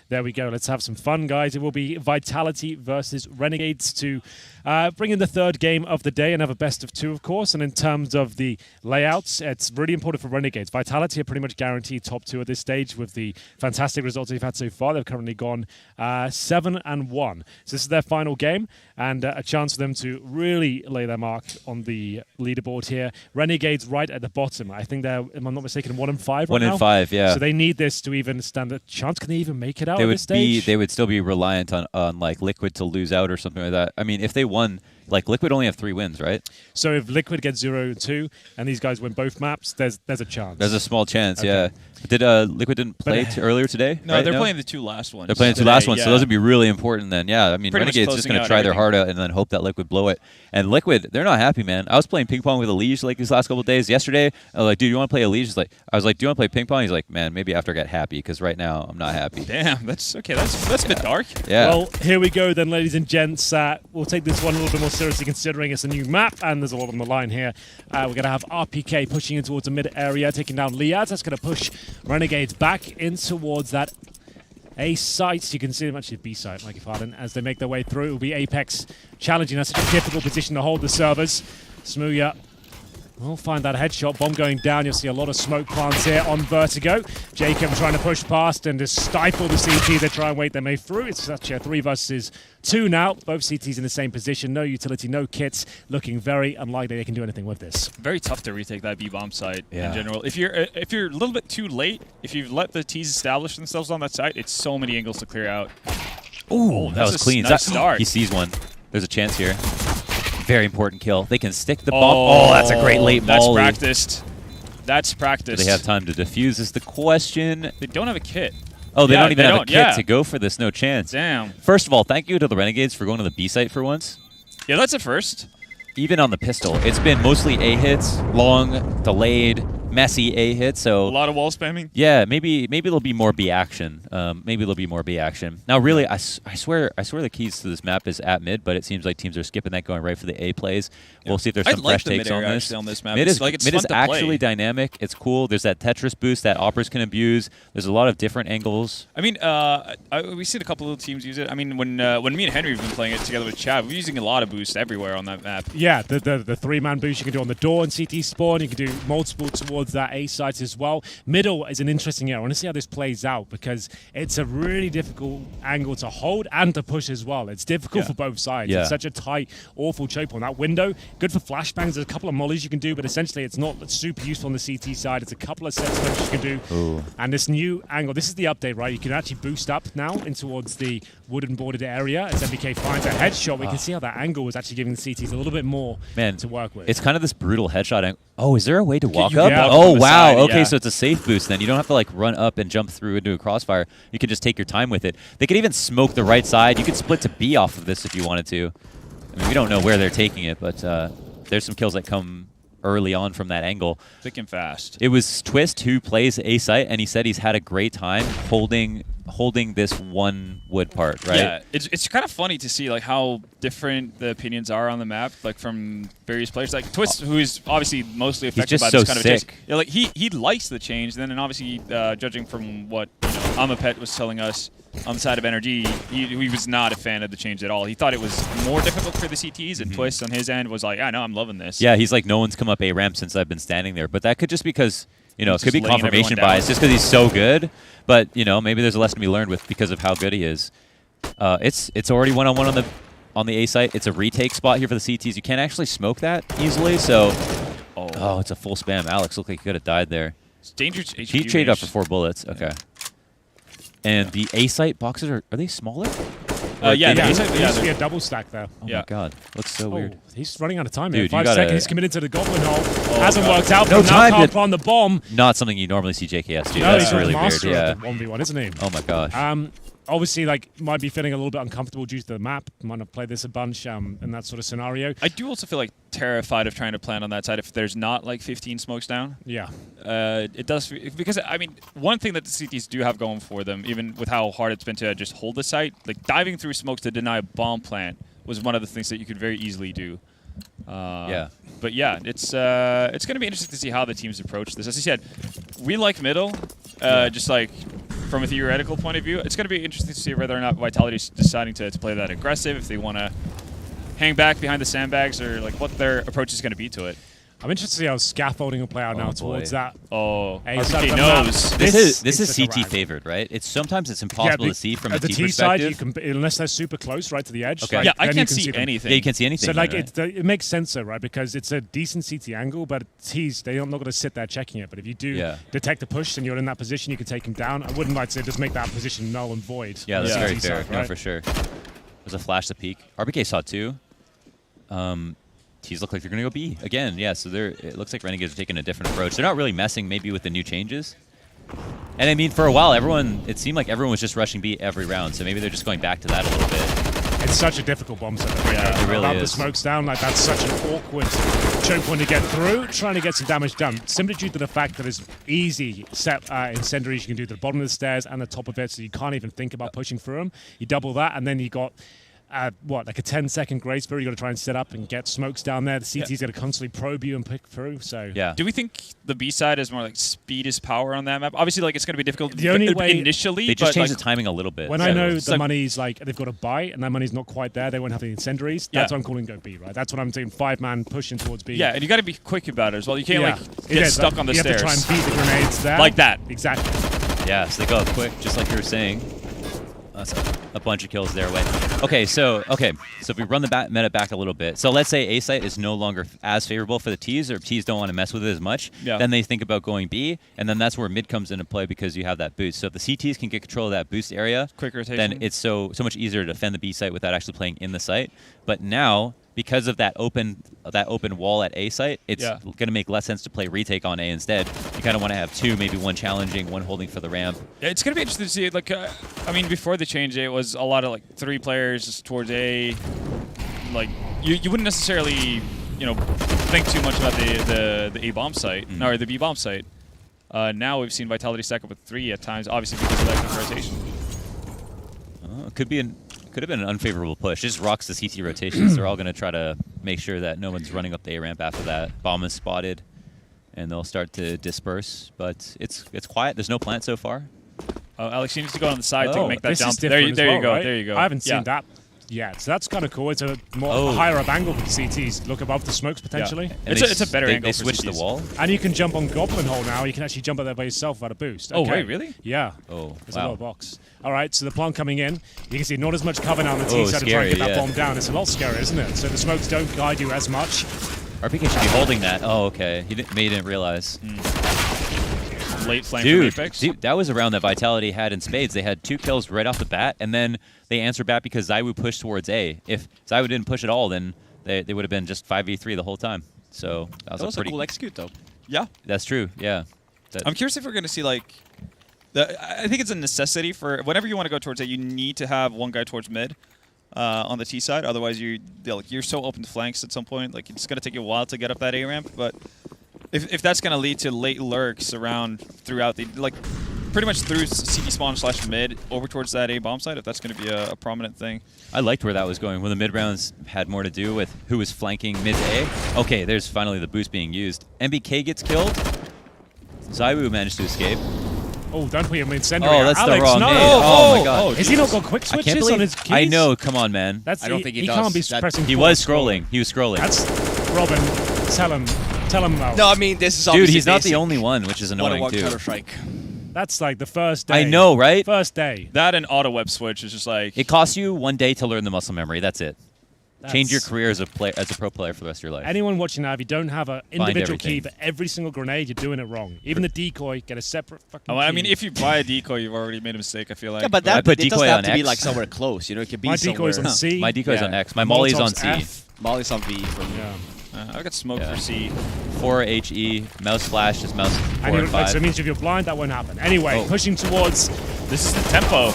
there we go. Let's have some fun, guys. It will be Vitality versus Renegades to bring in the third game of the day. Another best of two, of course. And in terms of the layouts, it's really important for Renegades. Vitality are pretty much guaranteed top two at this stage with the fantastic results they've had so far. They've currently gone 7-1. So this is their final game and a chance for them to really lay their mark on the leaderboard here. Renegades right at the bottom. I think they're, if I'm not mistaken, 1-5 right 1 now. and 5, yeah. So they need this to even stand a chance. Can they even make it out at this stage? They would still be reliant on like Liquid to lose out or something like that. I mean, if they won, like Liquid only have 3 wins, right? So if Liquid gets 0-2 and these guys win both maps, there's a chance. There's a small chance, yeah. Did Liquid didn't play earlier today? No, right? they're playing the 2 last ones. They're playing the 2 last ones, so those would be really important then. Yeah, I mean, Pretty Renegade's just going to try their everything. heart out and then hope that Liquid blow it. And Liquid, they're not happy, man. I was playing ping pong with Elige like these last couple of days. Yesterday, I was like, dude, you want to play Elige? I was like, do you want to play ping pong? He's like, man, maybe after I get happy, because right now I'm not happy. Damn, that's okay. That's a bit dark. Yeah. Well, here we go then, ladies and gents. We'll take this one a little bit more seriously considering it's a new map and there's a lot on the line here. We're going to have RPK pushing in towards the mid area, taking down Liaz. That's going to push Renegades back in towards that A site. You can see them actually B site, like your pardon, as they make their way through. It will be Apex challenging. That's such a difficult position to hold the servers. Smooya will find that headshot. Bomb going down. You'll see a lot of smoke plants here on Vertigo. Jacob trying to push past and just stifle the CT. They try and wait their way through. It's such a 3 versus 2 now. Both CTs in the same position. No utility, no kits. Looking very unlikely they can do anything with this. Very tough to retake that B-bomb site in general. If you're a little bit too late, if you've let the T's establish themselves on that site, it's so many angles to clear out. Ooh, that was clean. Nice start. He sees one. There's a chance here. Very important kill. They can stick the bomb. Oh, that's a great late molly. That's practiced. That's practiced. Do they have time to defuse is the question. They don't have a kit. Oh, they don't even have a kit to go for this. No chance. Damn. First of all, thank you to the Renegades for going to the B site for once. Yeah, that's a first. Even on the pistol, it's been mostly A hits, long, delayed, messy A hits. So a lot of wall spamming. Yeah, maybe there'll be more B action. Maybe there'll be more B action. Now, really, I swear the keys to this map is at mid, but it seems like teams are skipping that, going right for the A plays. Yeah. We'll see if there's some fresh takes on this. Map. Mid is it's actually dynamic. It's cool. There's that Tetris boost that Operas can abuse. There's a lot of different angles. I mean, we've seen a couple of teams use it. I mean, when me and Henry have been playing it together with Chad, we're using a lot of boost everywhere on that map. Yeah, the 3-man boost you can do on the door and CT spawn. You can do multiple towards that A site as well. Middle is an interesting area. I want to see how this plays out because it's a really difficult angle to hold and to push as well. It's difficult for both sides. It's such a tight, awful choke point. That window, good for flashbangs. There's a couple of mollies you can do, but essentially it's not super useful on the CT side. It's a couple of set smokes you can do. Ooh. And this new angle, this is the update, right? You can actually boost up now in towards the wooden boarded area. As MBK finds a headshot, we can see how that angle was actually giving the CTs a little bit more to work with. It's kind of this brutal headshot angle. Oh, is there a way to walk up? Yeah. Oh, wow. Side, okay, so it's a safe boost then. You don't have to like run up and jump through into a crossfire. You can just take your time with it. They could even smoke the right side. You could split to B off of this if you wanted to. I mean, we don't know where they're taking it, but there's some kills that come early on from that angle. Thick and fast. It was Twist who plays A site, and he said he's had a great time holding this one wood part, right? Yeah, it's kind of funny to see like how different the opinions are on the map, like from various players. Like Twist, who is obviously mostly affected by this kind of change. Yeah, like he likes the change. Then, and obviously, judging from what Amapet was telling us on the side of NRG, he was not a fan of the change at all. He thought it was more difficult for the CTs, and Twist on his end was like, yeah, no, I'm loving this. Yeah, he's like, no one's come up A ramp since I've been standing there. But that could just because, it could be confirmation bias just because he's so good. But, maybe there's a lesson to be learned because of how good he is. It's already one-on-one on the A site. It's a retake spot here for the CTs. You can't actually smoke that easily, so... Oh, it's a full spam. Alex looked like he could have died there. It's dangerous. He traded up for 4 bullets. Okay. And the A site boxes, are they smaller? Yeah, there used to be a double stack there. Oh my god, looks so weird. He's running out of time Dude, here. 5 seconds, he's committed to the Goblin hole. Hasn't worked out, no but time now can't find the bomb. Not something you normally see JKS do. No, That's he's really a master weird. of the 1v1, isn't he? Oh my gosh. Obviously, might be feeling a little bit uncomfortable due to the map. Might have played this a bunch in that sort of scenario. I do also feel like terrified of trying to plant on that side if there's not like 15 smokes down. Yeah. It does, because I mean, one thing that the CTs do have going for them, even with how hard it's been to just hold the site, like diving through smokes to deny a bomb plant was one of the things that you could very easily do. But yeah, it's going to be interesting to see how the teams approach this. As I said, we like middle, just like from a theoretical point of view. It's going to be interesting to see whether or not Vitality's deciding to play that aggressive, if they want to hang back behind the sandbags, or like what their approach is going to be to it. I'm interested to see how scaffolding will play out now towards that. Oh, A RPK knows. This is CT favored, right? Sometimes it's impossible to see from a the T T perspective. side, unless they're super close, right to the edge. Okay. Like, Yeah, I can't see see anything. Yeah, you can't see anything. So like right? it makes sense though, right? Because it's a decent CT angle, but T's they're not going to sit there checking it. But if you do detect a push and you're in that position, you can take him down. I wouldn't like to just make that position null and void. Yeah, that's very fair. Side, No, right? for sure. There's a flash to peek. RBK saw two. T's look like they're going to go B again. Yeah, so it looks like Renegades are taking a different approach. They're not really messing maybe with the new changes. And I mean, for a while, it seemed like everyone was just rushing B every round. So maybe they're just going back to that a little bit. It's such a difficult bomb set. Yeah, it really About is. the smokes down, like that's such an awkward choke point to get through. Trying to get some damage done, simply due to the fact that there's easy set incendiaries you can do to the bottom of the stairs and the top of it, so you can't even think about pushing through them. You double that, and then you got. Like a 10-second grace period? You got to try and set up and get smokes down there. The CT's going to constantly probe you and pick through. So yeah. Do we think the B side is more like speed is power on that map? Obviously, like it's going to be difficult. The only way initially, they just changed like, the timing a little bit. When I know the money's like they've got a buy and that money's not quite there, they won't have the incendiaries. That's what I'm calling go B, right? That's what I'm doing. 5-man pushing towards B. Yeah, and you got to be quick about it as well. You can't like get stuck on the you stairs. You have to try and beat the grenades there. Like that. Exactly. Yeah, so they go up quick, just like you were saying. That's a bunch of kills their way. Okay, so if we run the meta back a little bit. So let's say A site is no longer as favorable for the T's, or T's don't want to mess with it as much. Yeah. Then they think about going B, and then that's where mid comes into play because you have that boost. So if the CTs can get control of that boost area, quick rotation, then it's so much easier to defend the B site without actually playing in the site. But now, because of that open wall at A site, it's going to make less sense to play retake on A instead. You kind of want to have two, maybe one challenging, one holding for the ramp. Yeah, it's going to be interesting to see. Like, I mean, before the change, it was a lot of like 3 players towards A. Like, you wouldn't necessarily, think too much about the A bomb site or the B bomb site. Now we've seen Vitality stack up with 3 at times, obviously because of that quick rotation. Could have been an unfavorable push. Just rocks the CT rotations. They're all going to try to make sure that no one's running up the A ramp after that. Bomb is spotted, and they'll start to disperse. But it's quiet. There's no plant so far. Alex, you need to go on the side to make that this jump. Is there you go. Right? There you go. I haven't seen that yet, so that's kind of cool. It's a more higher up angle for the CTs. Look above the smokes potentially. Yeah. It's a better angle. They switched the wall, and you can jump on Goblin Hole now. You can actually jump up there by yourself without a boost. Okay. Oh wait, really? Yeah. Oh, there's a little box. All right, so the plant coming in. You can see not as much cover now on the T side to try and get that bomb down. It's a lot scary, isn't it? So the smokes don't guide you as much. RPK should be holding that. Oh, okay. He didn't realize. Late flame from Apex. Dude, that was a round that Vitality had in spades. They had 2 kills right off the bat, and then they answered back because Zywoo pushed towards A. If Zywoo didn't push at all, then they would have been just 5v3 the whole time. So that was a cool execute, though. Yeah. That's true, yeah. I'm curious if we're going to see, like... I think it's a necessity for... Whenever you want to go towards A, you need to have one guy towards mid on the T side. Otherwise, you're so open to flanks at some point. Like, it's going to take you a while to get up that A ramp, but... If that's going to lead to late lurks throughout the, like, pretty much through CT spawn / mid over towards that A bomb site, if that's going to be a prominent thing. I liked where that was going. When the mid rounds had more to do with who was flanking mid to A. Okay, there's finally the boost being used. MBK gets killed. Zywoo managed to escape. Oh, don't we? I mean, incendiary. Oh, that's Alex, the wrong no. name. Oh, my God. Has he not got quick switches on his keys? I know. Come on, man. I don't think he does. He can't be pressing. He was scrolling. He was scrolling. That's Robin. Tell him. No, I mean, this is dude, he's not the only one, which is annoying, too. Counter-Strike. That's like the first day. I know, right? First day. That and auto web switch is just like... It costs you 1 day to learn the muscle memory. That's it. Change your career as a pro player for the rest of your life. Anyone watching now, if you don't have an individual key for every single grenade, you're doing it wrong. Even the decoy, get a separate fucking key. I mean, if you buy a decoy, you've already made a mistake, I feel like. Yeah, but I put it decoy doesn't have on to be X. like somewhere close. It could be my somewhere. decoy's on C. My decoy's on X. My molly's on C. Molly's on V. I've got smoke for C. 4 HE, mouse flash is mouse 4 and 5. So it means if you're blind, that won't happen. Anyway, pushing towards... This is the tempo.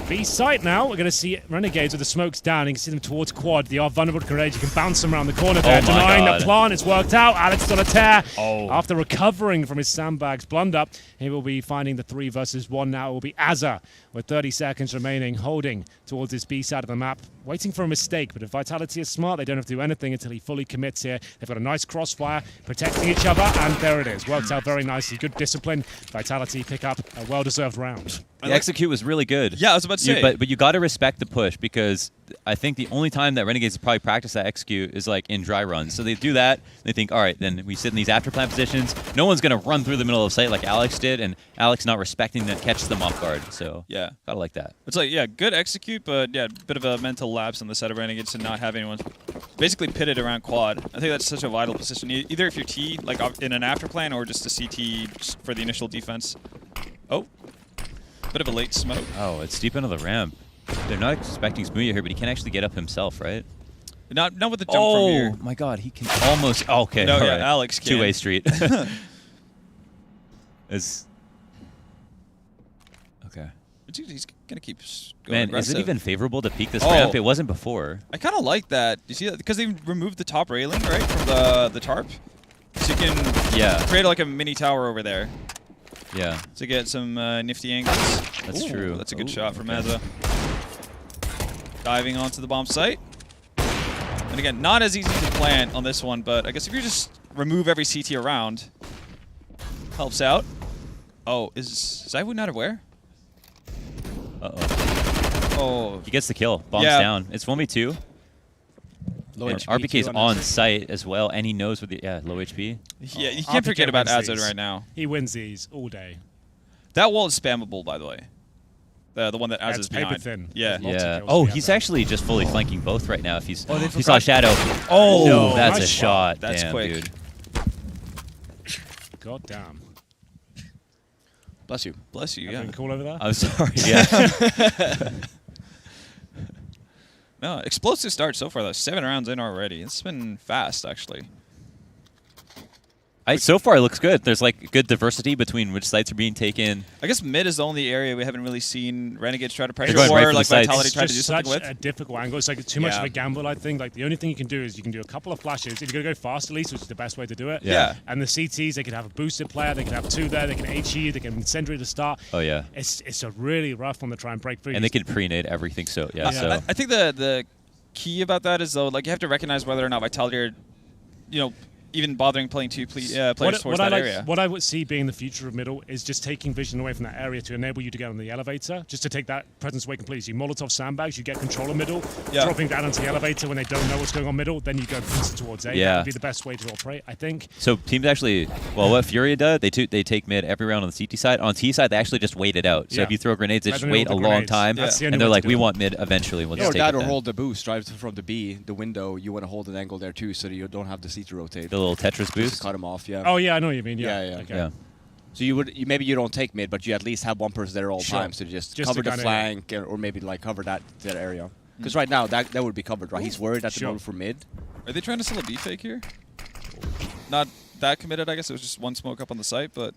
B site now. We're going to see Renegades with the smokes down. You can see them towards quad. They are vulnerable to grenades. You can bounce them around the corner there. Denying the plant. It's worked out. Alex on a tear. After recovering from his sandbags blunder, he will be finding the 3 versus 1 now. It will be Azza with 30 seconds remaining, holding towards this B side of the map, waiting for a mistake. But if Vitality is smart, they don't have to do anything until he fully commits here. They've got a nice crossfire, protecting each other, and there it is. Worked out very nicely. Good discipline. Vitality pick up a well-deserved round. The execute was really good. Yeah, I was about to say. But you got to respect the push, because I think the only time that Renegades probably practice that execute is like in dry runs. So they do that. They think, all right, then we sit in these after plant positions. No one's going to run through the middle of the site like Alex did, and Alex not respecting that catches them off guard. So yeah, gotta like that. It's like, yeah, good execute, but yeah, bit of a mental lapse on the side of Renegades to not have anyone basically pitted around quad. I think that's such a vital position. Either if you're T, like in an after plan, or just a CT just for the initial defense. Oh. Bit of a late smoke. Oh, it's deep into the ramp. They're not expecting Smoothie here, but he can actually get up himself, right? Not with the jump from here. Oh my God, he can almost. Oh, okay, no, all yeah, right. Alex can. Two-way street. It's okay. He's gonna keep going. Man, aggressive. is it even favorable to peek this ramp? It wasn't before. I kind of like that. You see that because they removed the top railing, right, from the tarp, so you can create like a mini tower over there. Yeah. To get some nifty angles. That's true. That's a good shot from Azza. Diving onto the bomb site. And again, not as easy to plant on this one, but I guess if you just remove every CT around, helps out. Oh, is Zaiwu not aware? Uh-oh. Oh. He gets the kill. Bombs down. It's 1v2. Low and HP RPK's on site as well, and he knows what the low HP. Yeah, you can't forget about Azza right now. He wins these all day. That wall is spammable, by the way. The one that Azza's behind. Paper thin. Yeah. Oh, he's actually just fully flanking both right now. If he's he saw Shadow. Oh, no, that's nice a shot. That's damn, quick. Dude. God damn. Bless you. Bless you. Everything cool over there? I'm sorry. Yeah. No, explosive start so far though. 7 rounds in already. It's been fast actually. So far, it looks good. There's like good diversity between which sites are being taken. I guess mid is the only area we haven't really seen Renegades try to pressure, going right or for like the sites. Vitality try to do It's something such with. a difficult angle. It's like too much of a gamble, I think. Like the only thing you can do is you can do a couple of flashes. If you're going to go fast at least, which is the best way to do it. Yeah. And the CTs, they can have a boosted player. They can have 2 there. They can HE. They can Sentry to start. Oh, yeah. It's a really rough one to try and break through. And they can pre-nade everything, so yeah. So. I think the key about that is though, like you have to recognize whether or not Vitality are, even bothering playing two players towards that area. What I would see being the future of middle is just taking vision away from that area to enable you to get on the elevator, just to take that presence away completely. So you Molotov sandbags, you get control of middle, dropping down onto the elevator when they don't know what's going on middle, then you go towards A. That would be the best way to operate, I think. So teams actually, well, what Furia does, they take mid every round on the CT side. On T side, they actually just wait it out. So if you throw grenades, they just wait a long time, and they're like, we want mid eventually. We'll just take it or then. hold the boost, drive from the B, the window. You want to hold an angle there too, so that you don't have the CT rotate. The little Tetris boost. Cut him off, Oh yeah, I know what you mean. Yeah. Okay. So maybe you don't take mid, but you at least have one person there all times to just cover the flank or maybe like cover that area. Because right now that would be covered, right? He's worried at the moment for mid. Are they trying to sell a B fake here? Not that committed, I guess. It was just one smoke up on the site, but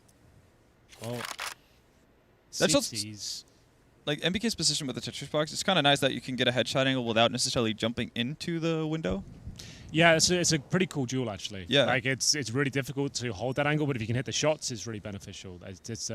that's just like MBK's position with the Tetris box. It's kind of nice that you can get a headshot angle without necessarily jumping into the window. Yeah, it's a pretty cool duel actually. Yeah, like it's really difficult to hold that angle, but if you can hit the shots, it's really beneficial. It's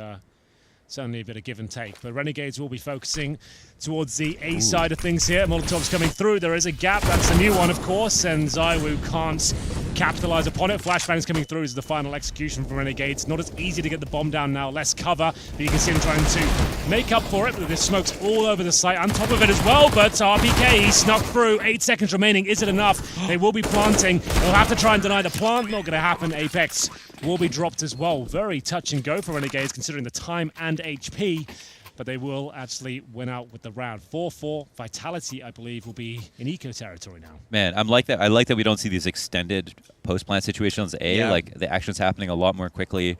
certainly a bit of give and take. But Renegades will be focusing towards the A side of things here. Molotov's coming through. There is a gap. That's a new one, of course, and Zaiwu can't capitalize upon it. Flashbang is coming through as the final execution from Renegades. Not as easy to get the bomb down now. Less cover, but you can see him trying to make up for it. There's smokes all over the site, on top of it as well, but RPK, he snuck through. 8 seconds remaining. Is it enough? They will be planting. They'll have to try and deny the plant. Not going to happen. Apex will be dropped as well. Very touch and go for Renegades, considering the time and HP, but they will actually win out with the round. 4-4. Vitality, I believe, will be in eco territory now. Man, I like that we don't see these extended post-plant situations. Like the action's happening a lot more quickly.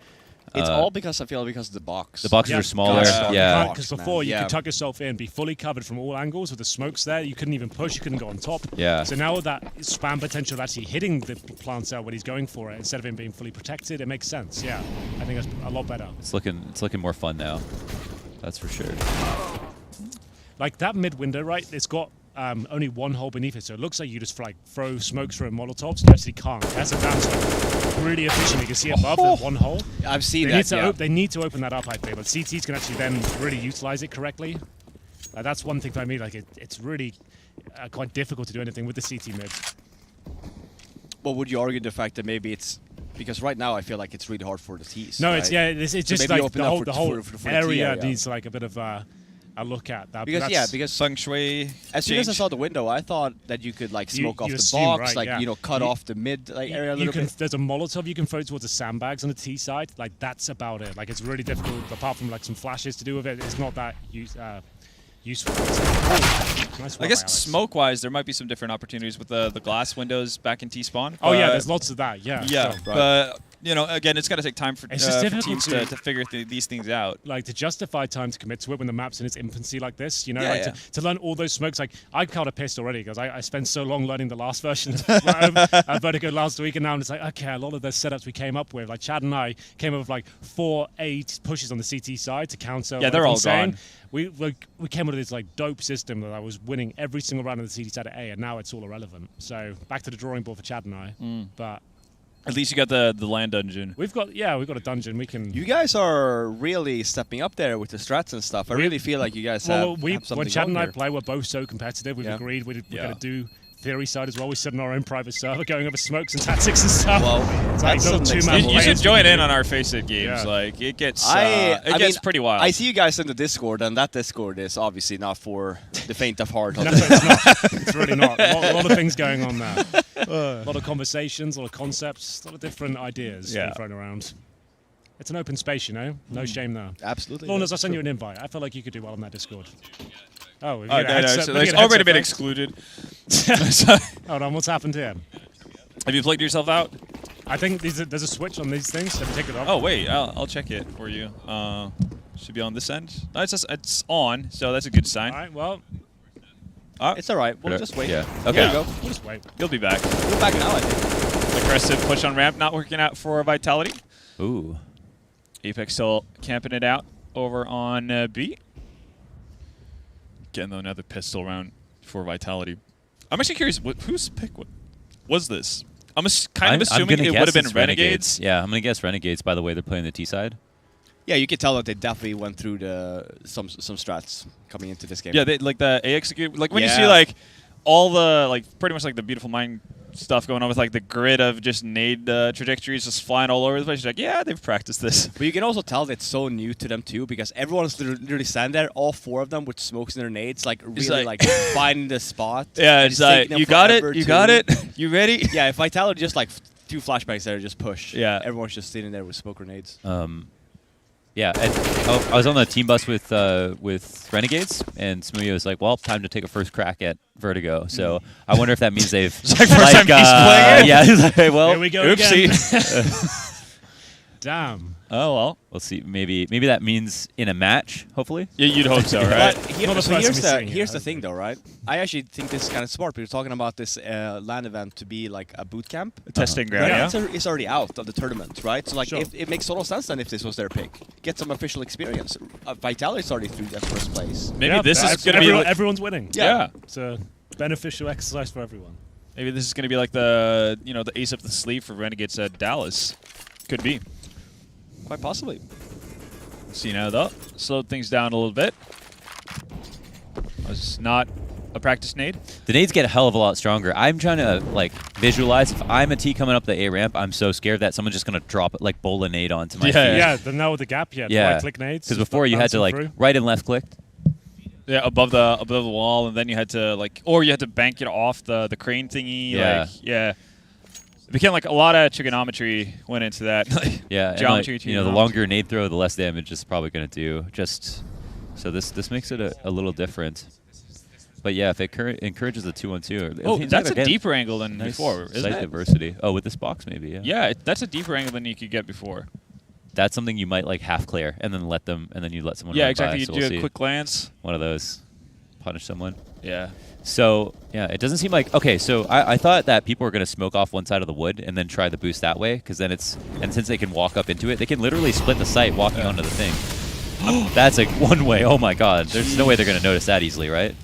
It's all because of the box. The boxes are smaller. Because before you could tuck yourself in, be fully covered from all angles with the smokes there. You couldn't even push. You couldn't go on top. So now with that spam potential of actually hitting the plant cell when he's going for it, instead of him being fully protected, it makes sense. Yeah, I think that's a lot better. It's looking more fun now. That's for sure. like that mid window, right? It's got only one hole beneath it, so it looks like you just like throw smokes through Molotovs. You actually can't. That's really efficient. You can see above the one hole. I've seen that. They need to open that up, I think. But CTs can actually then really utilize it correctly. That's one thing for me. Like it's really quite difficult to do anything with the CT mid. Well, would you argue the fact that maybe it's because right now I feel like it's really hard for the T's? No, right? it's just like the whole area needs like a bit of a look at that. Because feng shui. As soon as I saw the window, I thought that you could like smoke off the box, like cut off the mid area a little bit. There's a Molotov you can throw towards the sandbags on the T side. Like that's about it. Like it's really difficult. Apart from like some flashes to do with it, it's not that useful. Nice work, I guess Alex. smoke-wise, there might be some different opportunities with the glass windows back in T-spawn. Oh yeah, there's lots of that. Yeah. Yeah, sure. but you know, again, it's got to take time for It's just difficult teams to figure these things out. Like to justify time to commit to it when the map's in its infancy like this, you know, Yeah, to learn all those smokes. Like I got pissed already because I spent so long learning the last version of Vertigo last week, and now it's like, okay, a lot of the setups we came up with, like Chad and I came up with like 4-8 pushes on the CT side to counter. Yeah, they're all saying. gone. We came up with this like dope system that I was winning every single round of the CT side at A, and now it's all irrelevant. So back to the drawing board for Chad and I. But at least you got the land dungeon. we've got a dungeon. We can. You guys are really stepping up there with the strats and stuff. I really feel like you guys have something when Chad and I here. play, we're both so competitive. We've agreed we're going to do theory side as well. We sit on our own private server going over smokes and tactics and stuff. Well, it's like that's You should join in on our Face It games. Yeah. Like it gets pretty wild. I see you guys in the Discord, and that Discord is obviously not for the faint of heart. No, it's not. It's really not. A lot of things going on there. A lot of conversations, a lot of concepts, a lot of different ideas being thrown around. It's an open space, you know. No shame there. Absolutely. Lornas, I'll send you an invite. I feel like you could do well on that Discord. Oh, no, so there's already been excluded. Hold on, what's happened here? Have you plugged yourself out? I think there's a switch on these things. Have you taken it off? Oh wait, I'll check it for you. Should be on this end. No, it's on, so that's a good sign. All right, well, it's all right. We'll just wait. Yeah. Okay. Okay. we'll just wait. He'll be back. We're back now, I think. Aggressive push on ramp, not working out for Vitality. Ooh. Apex still camping it out over on B. Getting another pistol round for Vitality. I'm actually curious, whose pick was this? I'm kind of assuming it would have been Renegades. Yeah, I'm going to guess Renegades by the way they're playing the T side. Yeah, you can tell that they definitely went through some strats coming into this game. Yeah, they, like the A execute. Like when you see like all the pretty much like the Beautiful Mind stuff going on with like the grid of just nade trajectories just flying all over the place. You're like, yeah, they've practiced this. But you can also tell that it's so new to them too, because everyone's literally standing there, all four of them with smokes in their nades, like really like finding the spot. Yeah, it's like you got it, you ready? Yeah, if Vitality just like 2 flashbangs there, just push. Yeah, everyone's just sitting there with smoke grenades. Yeah, and I was on the team bus with Renegades, and Smooya was like, "Well, time to take a first crack at Vertigo." So I wonder if that means they've it's like first time he's playing it. Yeah, he's like, well, here we go oopsie. Damn. Oh well, we'll see. Maybe that means in a match, hopefully. Yeah, you'd hope so, right? Here's the thing, though, right? I actually think this is kind of smart. We're talking about this LAN event to be like a boot camp, a testing ground. Yeah, it's already out of the tournament, right? So like, it makes total sense then if this was their pick, get some official experience. Vitality's already through that first place. Maybe this is going to be everyone's winning. Yeah, it's a beneficial exercise for everyone. Maybe this is going to be like the the ace up the sleeve for Renegades at Dallas. Could be. Quite possibly. See now though, slowed things down a little bit. Was not a practice nade. The nades get a hell of a lot stronger. I'm trying to like visualize if I'm a T coming up the A ramp, I'm so scared that someone's just gonna drop it like bowl a nade onto my feet. Yeah, now with the gap, right click nades. Because before you had to like right and left click. Yeah, above the wall, and then you had to or you had to bank it off the crane thingy. Yeah. It became like a lot of trigonometry went into that. Yeah, geometry. And the longer your nade throw, the less damage it's probably going to do. So this makes it a little different. But yeah, if it encourages the 2-on-2. Oh, that's a deeper angle than before, isn't site it? diversity. Oh, with this box maybe. Yeah. Yeah, that's a deeper angle than you could get before. That's something you might like half clear and then you let someone. Yeah, run exactly. By, You so do we'll a quick glance. One of those, punish someone. Yeah. So, yeah, it doesn't seem like... Okay, so I thought that people were going to smoke off one side of the wood and then try the boost that way, because then it's... And since they can walk up into it, they can literally split the site walking onto the thing. That's like one way. Oh my god. There's no way they're going to notice that easily, right?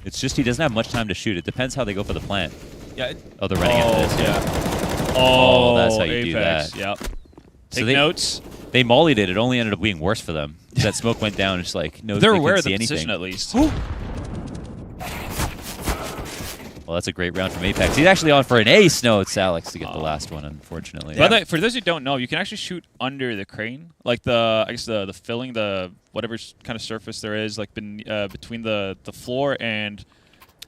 It's just he doesn't have much time to shoot. It depends how they go for the plant. Yeah. Oh, they're running into this. Yeah. Oh, that's how you Apex. do that. Yep. So Take notes. They mollied it. It only ended up being worse for them. That smoke went down. It's like no. They're they aware of see the anything. position at least. Well, that's a great round from Apex. He's actually on for an ace. No, it's Alex to get the last one, unfortunately. By the way, for those who don't know, you can actually shoot under the crane, like I guess the filling, the whatever kind of surface there is, like between the floor and.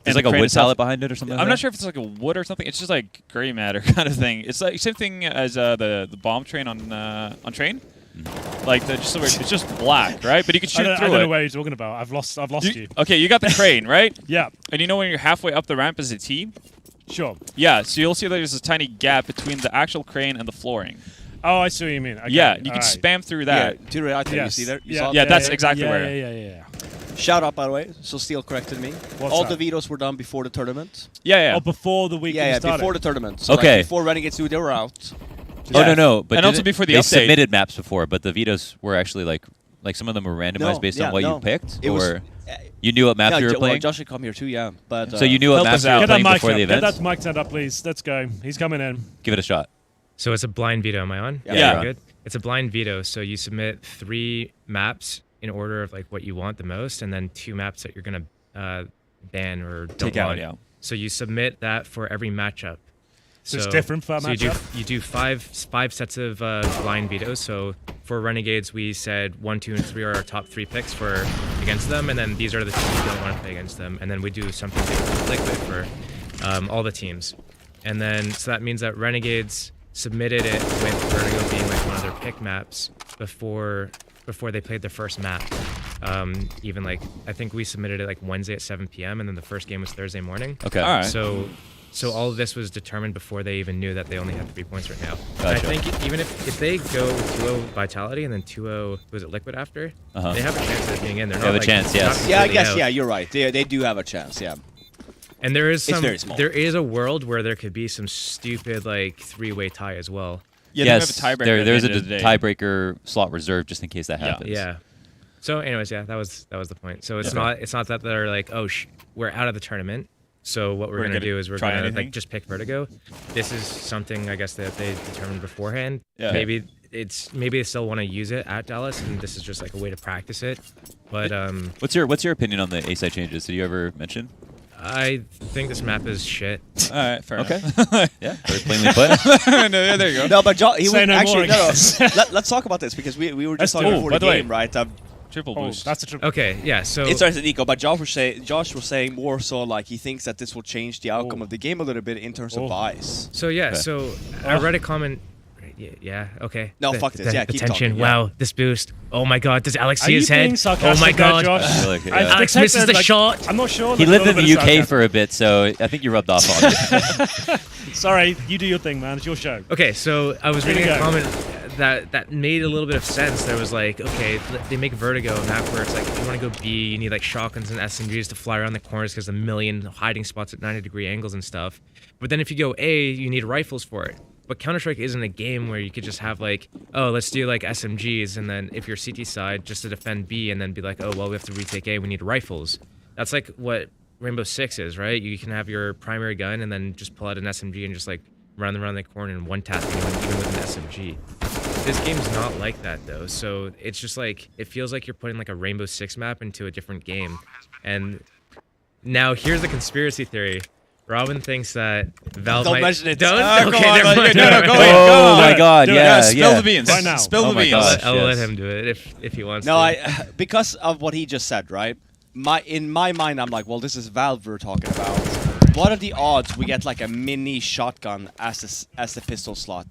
There's like a wood pallet behind it or something. I'm not sure if it's like a wood or something. It's just like gray matter kind of thing. It's like same thing as the bomb train on train. Like it's just black, right? But you can shoot through it. I don't know what you're talking about. I've lost you. Okay, you got the crane, right? Yeah. And you know when you're halfway up the ramp as a T? Sure. Yeah, so you'll see that there's a tiny gap between the actual crane and the flooring. Oh, I see what you mean. Okay. Yeah, you can spam through that. Yeah, to the right there, you see there? You saw Yeah, it? that's exactly where. Yeah. Shout out, by the way. So Steel corrected me. All that? the vetoes were done before the tournament. Yeah. Oh, before the weekend Yeah, started? before the tournament. So Okay. like before Renegades knew they were out. Oh no! But and also before the they update. submitted maps before, but the vetoes were actually like some of them were randomized based on what you picked, It was, or you knew what map you were well, playing. Josh should come here too, yeah. But So you knew what help map us you out. were Get that playing mic before up. the Get event. that mic stand up, please. Let's go. He's coming in. Give it a shot. So it's a blind veto. Am I on? Yeah. Very good. It's a blind veto. So you submit 3 maps in order of like what you want the most, and then 2 maps that you're gonna ban or don't Take out, want. yeah. So you submit that for every matchup. So it's different for a matchup? You do five sets of blind vetoes. So for Renegades, we said 1, 2, and 3 are our top 3 picks for against them, and then these are the teams we don't want to play against them. And then we do something different with Liquid for all the teams. And then so that means that Renegades submitted it with Vertigo being like one of their pick maps before they played their first map. Even like I think we submitted it like Wednesday at 7 p.m. and then the first game was Thursday morning. Okay. All right. So all of this was determined before they even knew that they only had 3 points right now. Gotcha. And I think even if they go 2-0 Vitality and then 2-0 was it Liquid after, they have a chance of being in. They're They have a chance, yes. yeah, I completely guess out. you're right. They do have a chance, yeah. And there is It's very small. there is a world where there could be some stupid like 3-way tie as well. Yeah, Yes, they have a tiebreaker. there's at a the end of the day. tiebreaker slot reserved just in case that happens. Yeah. So anyways, yeah, that was the point. So it's Okay. not that they're like, oh, we're out of the tournament. So what we're gonna do is we're try gonna anything? like just pick Vertigo. This is something I guess that they determined beforehand. Yeah. Maybe they still want to use it at Dallas, and this is just like a way to practice it. But What's your opinion on the A-side changes? Did you ever mention? I think this map is shit. All right, fair Okay. enough. Yeah, very plainly put. No, yeah, there you go. No, but Josh, he Say was no actually more, let's talk about this because we were just Let's talking do it. before By the the way- game, right? Triple Oh, boost. that's a triple. Okay, yeah. So It's starting to Nico, but Josh was saying more so like he thinks that this will change the outcome of the game a little bit in terms of buys. So yeah, Okay. so I read a comment. Yeah, okay. No, fuck this. Yeah, the keep tension. talking, yeah. Wow, this boost. Oh my God, does Alex Are see you his being head? Oh sarcastic my there, God. Josh? I feel like, yeah. Alex detected, misses the like, shot. I'm not sure. He there's a lived in little the bit of UK for a bit, so I think you rubbed off on it. Sorry, you do your thing, man. It's your show. Okay, so I was There you reading a go. comment that made a little bit of sense. There was like, okay, they make Vertigo a map where it's like, if you want to go B, you need like shotguns and SMGs to fly around the corners because a million hiding spots at 90-degree angles and stuff. But then if you go A, you need rifles for it. But Counter-Strike isn't a game where you could just have like, oh, let's do like SMGs, and then if you're CT side, just to defend B, and then be like, oh, well, we have to retake A, we need rifles. That's like what Rainbow Six is, right? You can have your primary gun and then just pull out an SMG and just like run around the corner and one-tap anyone, even with an SMG. This game's not like that though, so it's just like, it feels like you're putting like a Rainbow Six map into a different game. And now here's the conspiracy theory. Robin thinks that Valve Don't might... mention it. Don't? Go Okay, on, never mind. no, never go mind. ahead. Oh my God! Do it. Yeah, Spill yeah. the beans. Right now. Spill Oh the my beans. gosh. I'll let yes. him do it if he wants No, to. because of what he just said, right? In my mind, I'm like, well, this is Valve we're talking about. What are the odds we get like a mini shotgun as a pistol slot?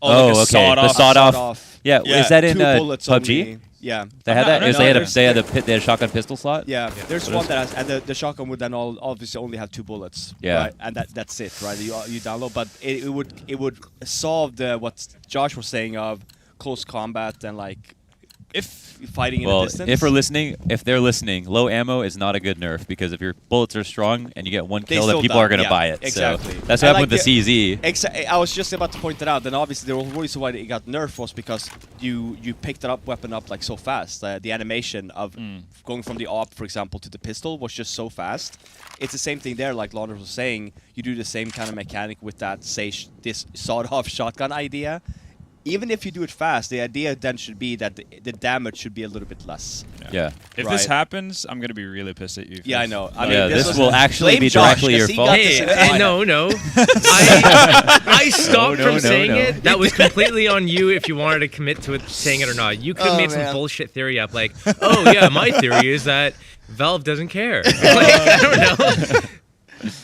Oh, like a okay. sawed-off. The sawed-off. Sawed-off. Yeah, is that in 2 bullets PUBG? only. Yeah. They had No, that. no, It was- no, they had a shotgun pistol slot. Yeah, there's what one is- that has, and the shotgun would then obviously only have 2 bullets. Yeah. Right? And that's it, right? You download, but it would solve the what Josh was saying of close combat and like fighting in the distance. if they're listening, low ammo is not a good nerf because if your bullets are strong and you get one kill, then people are going to buy it. Exactly. So that's what happened with the CZ. I was just about to point that out. Then obviously the whole reason why it got nerfed was because you picked that weapon up like so fast. The animation of going from the AWP, for example, to the pistol was just so fast. It's the same thing there, like Lander was saying. You do the same kind of mechanic with that, say, this sawed-off shotgun idea. Even if you do it fast, the idea then should be that the damage should be a little bit less. Yeah. If this happens, I'm going to be really pissed at you. Yeah, I know. I mean, this will actually be directly your fault. Hey, no. I stopped from saying it. That was completely on you if you wanted to commit to it, saying it or not. You could have made some bullshit theory up like, oh, yeah, my theory is that Valve doesn't care. Like, I don't know.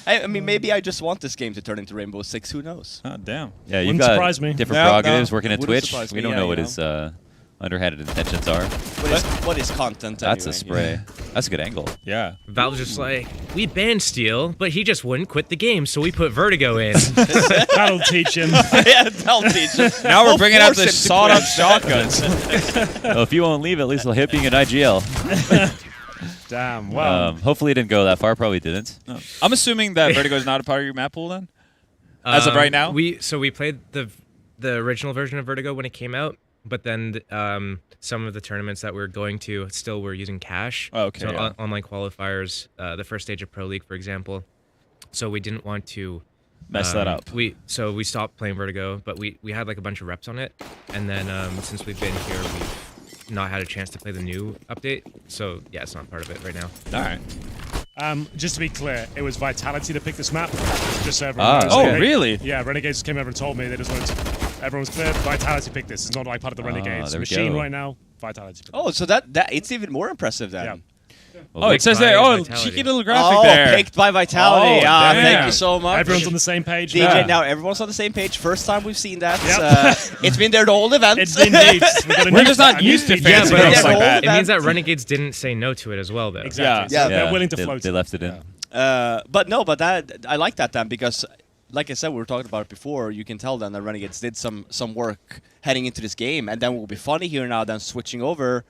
I mean, maybe I just want this game to turn into Rainbow Six. Who knows? Oh, damn. Yeah, you've Wouldn't got surprise me. different prerogatives working at Twitch. surprise We me, don't yeah, know what you his underhanded intentions are. What is content? That's a anyway? spray. That's a good angle. Yeah. Valve's just like, we banned Steel, but he just wouldn't quit the game, so we put Vertigo in. That'll teach him. Yeah, that'll teach him. Now we're bringing out the force him to sawed-up quit. shotguns. Well, if you won't leave, at least they'll hit being an IGL. Damn. Well, Hopefully it didn't go that far. Probably didn't. No. I'm assuming that Vertigo is not a part of your map pool then? As of right now? We played the original version of Vertigo when it came out, but then some of the tournaments that we're going to still were using cash. Oh, okay. So Yeah. online qualifiers, the first stage of Pro League, for example. So we didn't want to Mess that up. We stopped playing Vertigo, but we had like a bunch of reps on it, and then since we've been here, we've not had a chance to play the new update. So yeah, it's not part of it right now. All right. just to be clear, it was Vitality to pick this map. Just so everyone knows. Oh, really? Yeah, Renegades just came over and told me they just wanted to, everyone was clear. Vitality picked this. It's not like part of the Renegades machine right now. Vitality. Oh, so that it's even more impressive then. Yeah. Well, It says there. Oh, Vitality. cheeky little graphic there. Picked by Vitality. Oh, Thank damn. you so much. Everyone's on the same page. DJ, now everyone's on the same page. First time we've seen that. It's been there the whole event. It's indeed. We're just not used to fancy but things like that. it means that Renegades didn't say no to it as well, though. Exactly. Yeah. So they're willing to float. They left it in. But that I like that then because, like I said, we were talking about it before. You can tell then that Renegades did some work heading into this game, and then what will be funny here now then switching over.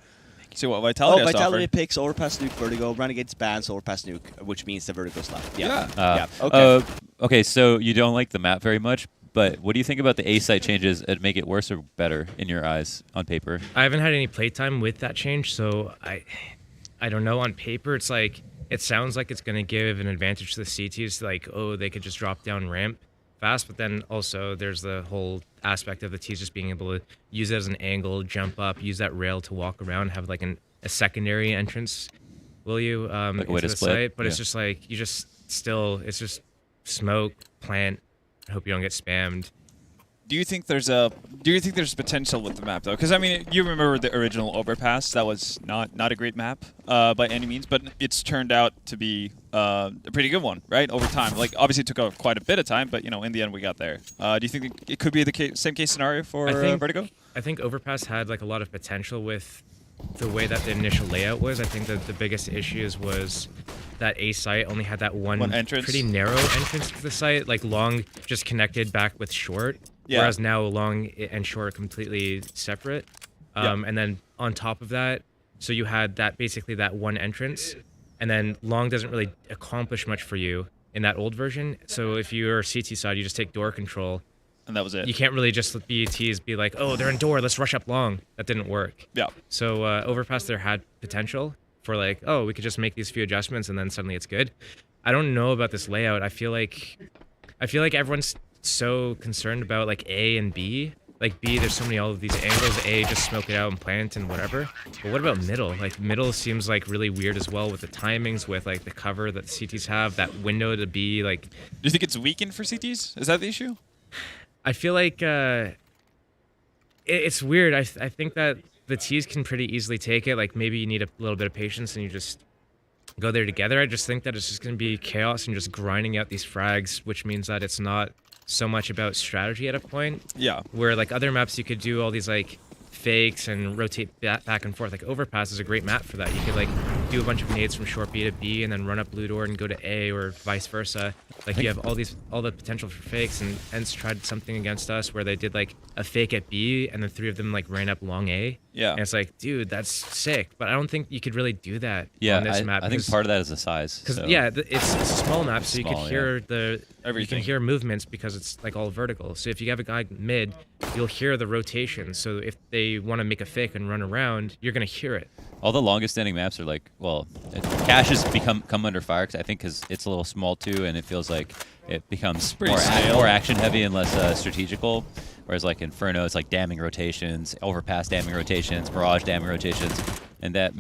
See what Vitality has to Vitality offer. picks Overpass Nuke Vertigo. Renegades bans Overpass Nuke, which means the Vertigo's left. Yeah. Okay. Okay, so you don't like the map very much, but what do you think about the A site changes that make it worse or better in your eyes on paper? I haven't had any playtime with that change, so I don't know. On paper, it's like it sounds like it's going to give an advantage to the CTs, like, oh, they could just drop down ramp fast, but then also there's the whole aspect of the T's just being able to use it as an angle, jump up, use that rail to walk around, have like a secondary entrance, will you, like into the split? site, but it's just like, it's just smoke, plant, hope you don't get spammed. Do you think there's potential with the map though? Because I mean, you remember the original Overpass? That was not a great map by any means, but it's turned out to be a pretty good one, right? Over time, like obviously it took quite a bit of time, but you know, in the end we got there. Do you think it could be the same case scenario for Vertigo? I think Overpass had like a lot of potential with the way that the initial layout was. I think that the biggest issues was that A site only had that one entrance, pretty narrow entrance to the site, like long just connected back with short. Yeah. Whereas now long and short are completely separate. And then on top of that, so you had that basically that one entrance, and then long doesn't really accomplish much for you in that old version. So if you're CT side, you just take door control. And that was it. You can't really just let BATs be like, oh, they're in door, let's rush up long. That didn't work. Yeah. So Overpass there had potential for like, oh, we could just make these few adjustments and then suddenly it's good. I don't know about this layout. I feel like everyone's so concerned about like A and B. Like B, there's so many all of these angles. A, just smoke it out and plant and whatever. But what about middle? Like middle seems like really weird as well with the timings, with like the cover that the CTs have, that window to be like. Do you think it's weakened for CTs? Is that the issue? I feel like it's weird. I think that the T's can pretty easily take it. Like maybe you need a little bit of patience and you just go there together. I just think that it's just going to be chaos and just grinding out these frags, which means that it's not so much about strategy at a point. Yeah. Where like other maps you could do all these like fakes and rotate back and forth. Like Overpass is a great map for that. You could like do a bunch of nades from short B to B and then run up blue door and go to A or vice versa. Like you have all the potential for fakes, and Ents tried something against us where they did like a fake at B and then 3 of them like ran up long A. Yeah. And it's like, dude, that's sick. But I don't think you could really do that on this map. I think part of that is the size. Because so. it's a small map, so Small, you could hear everything. You can hear movements because it's like all vertical. So if you have a guy mid, you'll hear the rotation. So if they want to make a fake and run around, you're gonna hear it. All the longest standing maps are like, well, Cash has come under fire because I think because it's a little small too, and it feels like it becomes more action heavy and less strategical. Whereas like Inferno, it's like damming rotations, overpass damming rotations, barrage damming rotations, and that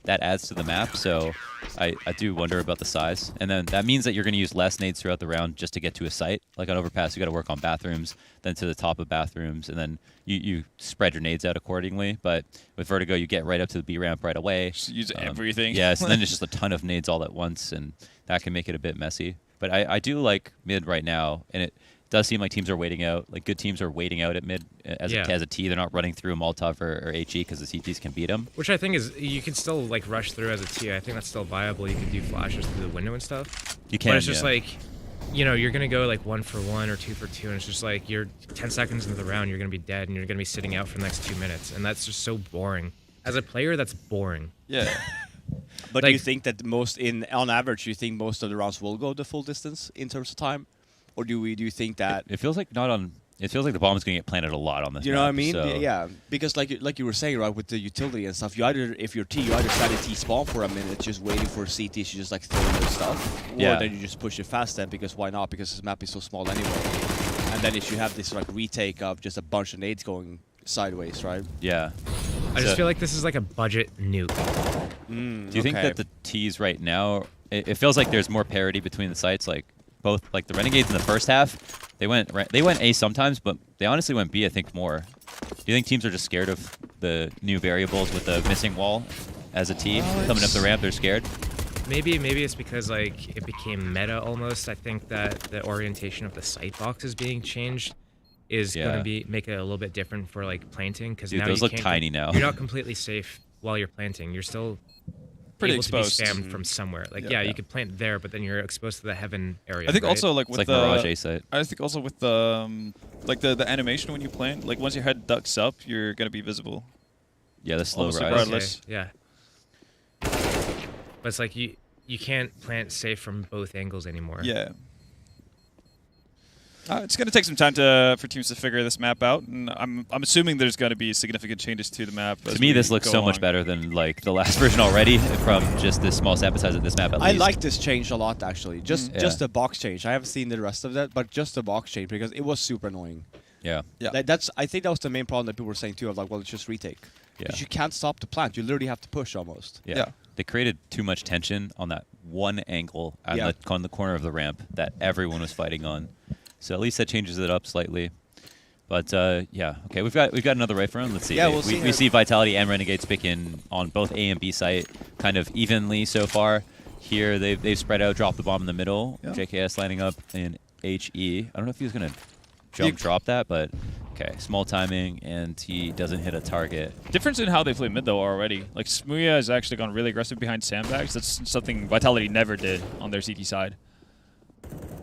adds to the map. So I do wonder about the size, and then that means that you're going to use less nades throughout the round just to get to a site. Like on overpass, you got to work on bathrooms, then to the top of bathrooms, and then you spread your nades out accordingly. But with Vertigo, you get right up to the B ramp right away. Just use everything. Yeah, so then it's just a ton of nades all at once, and that can make it a bit messy. But I do like mid right now, and it does seem like teams are waiting out. Like good teams are waiting out at mid as a T. They're not running through a Molotov or HE because the CTs can beat them. Which I think is you can still like rush through as a T. I think that's still viable. You can do flashes through the window and stuff. You can. But it's just like, you know, you're gonna go like 1 for 1 or 2 for 2, and it's just like you're 10 seconds into the round, you're gonna be dead, and you're gonna be sitting out for the next 2 minutes, and that's just so boring. As a player, that's boring. Yeah. But Like- do you think that on average, do you think most of the rounds will go the full distance in terms of time? Or do you think that It feels like not on. It feels like the bomb is going to get planted a lot on this. you know map, what I mean? so- Yeah, because like you were saying, right, with the utility and stuff, if you're T, you either stand in T spawn for a minute, just waiting for CT to just like throw their stuff, or Yeah. then you just push it fast then, because why not? Because this map is so small anyway. And then if you have this like retake of just a bunch of nades going sideways, right? Yeah. I just So- feel like this is like a budget nuke. Do you think that the T's right now? It feels like there's more parity between the sites. Like both, like the Renegades in the first half, they went A sometimes, but they honestly went B. I think more. Do you think teams are just scared of the new variables with the missing wall as a T coming up the ramp? They're scared. Maybe it's because like it became meta almost. I think that the orientation of the sight boxes being changed is going to make it a little bit different for like planting, because Dude, now those you look can't tiny now. You're not completely safe while you're planting. You're still Pretty able exposed. to be spammed from somewhere. Like you could plant there, but then you're exposed to the heaven area. I think right? also like It's with like the Mirage A site. I think also with the like the animation when you plant, like once your head ducks up, you're gonna be visible. Yeah, the slow Almost rise. regardless. Okay, yeah. But it's like you can't plant safe from both angles anymore. Yeah. It's going to take some time for teams to figure this map out, and I'm assuming there's going to be significant changes to the map. To me, this looks so much better than like the last version already from just this small sample size of this map. At I least. like this change a lot, actually. Just Yeah. the box change. I haven't seen the rest of that, but just the box change, because it was super annoying. Yeah. Yeah. I think that was the main problem that people were saying too. Of like, well, it's just retake. Yeah. But you can't stop the plant. You literally have to push almost. Yeah. Yeah. They created too much tension on that one angle on Yeah. the corner of the ramp that everyone was fighting on. So at least that changes it up slightly. But yeah, okay, we've got another right round. Let's see. Yeah, we'll see we see Vitality and Renegades picking on both A and B site kind of evenly so far. Here they've spread out, dropped the bomb in the middle. Yeah. JKS lining up in HE. I don't know if he was gonna drop that, but okay, small timing, and he doesn't hit a target. Difference in how they play mid though already. Like Smooya has actually gone really aggressive behind sandbags. That's something Vitality never did on their CT side.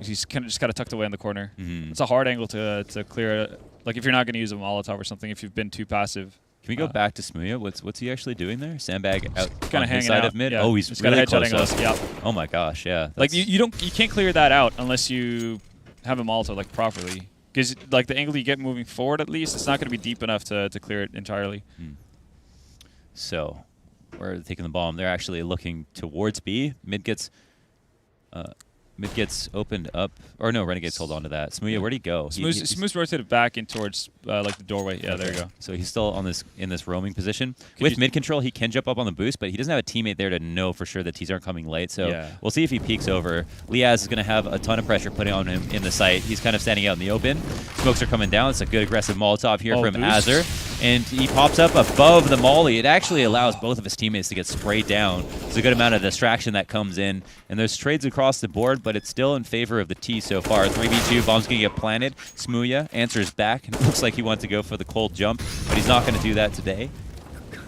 He's kind of tucked away in the corner. Mhm. It's a hard angle to clear. Like if you're not going to use a Molotov or something, if you've been too passive. Can we go back to Smooya? What's he actually doing there? Sandbag out Kind on of his hanging side out. of mid. Yeah. Oh, he's got a really headshot close angle. up. Yeah. Oh my gosh, yeah. Like that's- you can't clear that out unless you have a Molotov like properly. Because like the angle you get moving forward, at least it's not going to be deep enough to clear it entirely. So, we're taking the bomb. They're actually looking towards B. Mid gets opened up. Or no, Renegades hold on to that. Smooya, where'd he go? Smooth's rotated back in towards like the doorway. Yeah, there you go. So he's still on in this roaming position. With mid control, he can jump up on the boost, but he doesn't have a teammate there to know for sure that T's aren't coming late. So Yeah. we'll see if he peeks over. Liaz is going to have a ton of pressure putting on him in the site. He's kind of standing out in the open. Smokes are coming down. It's a good aggressive Molotov here from boost. Azur. And he pops up above the molly. It actually allows both of his teammates to get sprayed down. There's a good amount of distraction that comes in. And there's trades across the board, but it's still in favor of the T so far. 3v2, bomb's going to get planted. Smooya answers back, and it looks like he wants to go for the cold jump, but he's not going to do that today.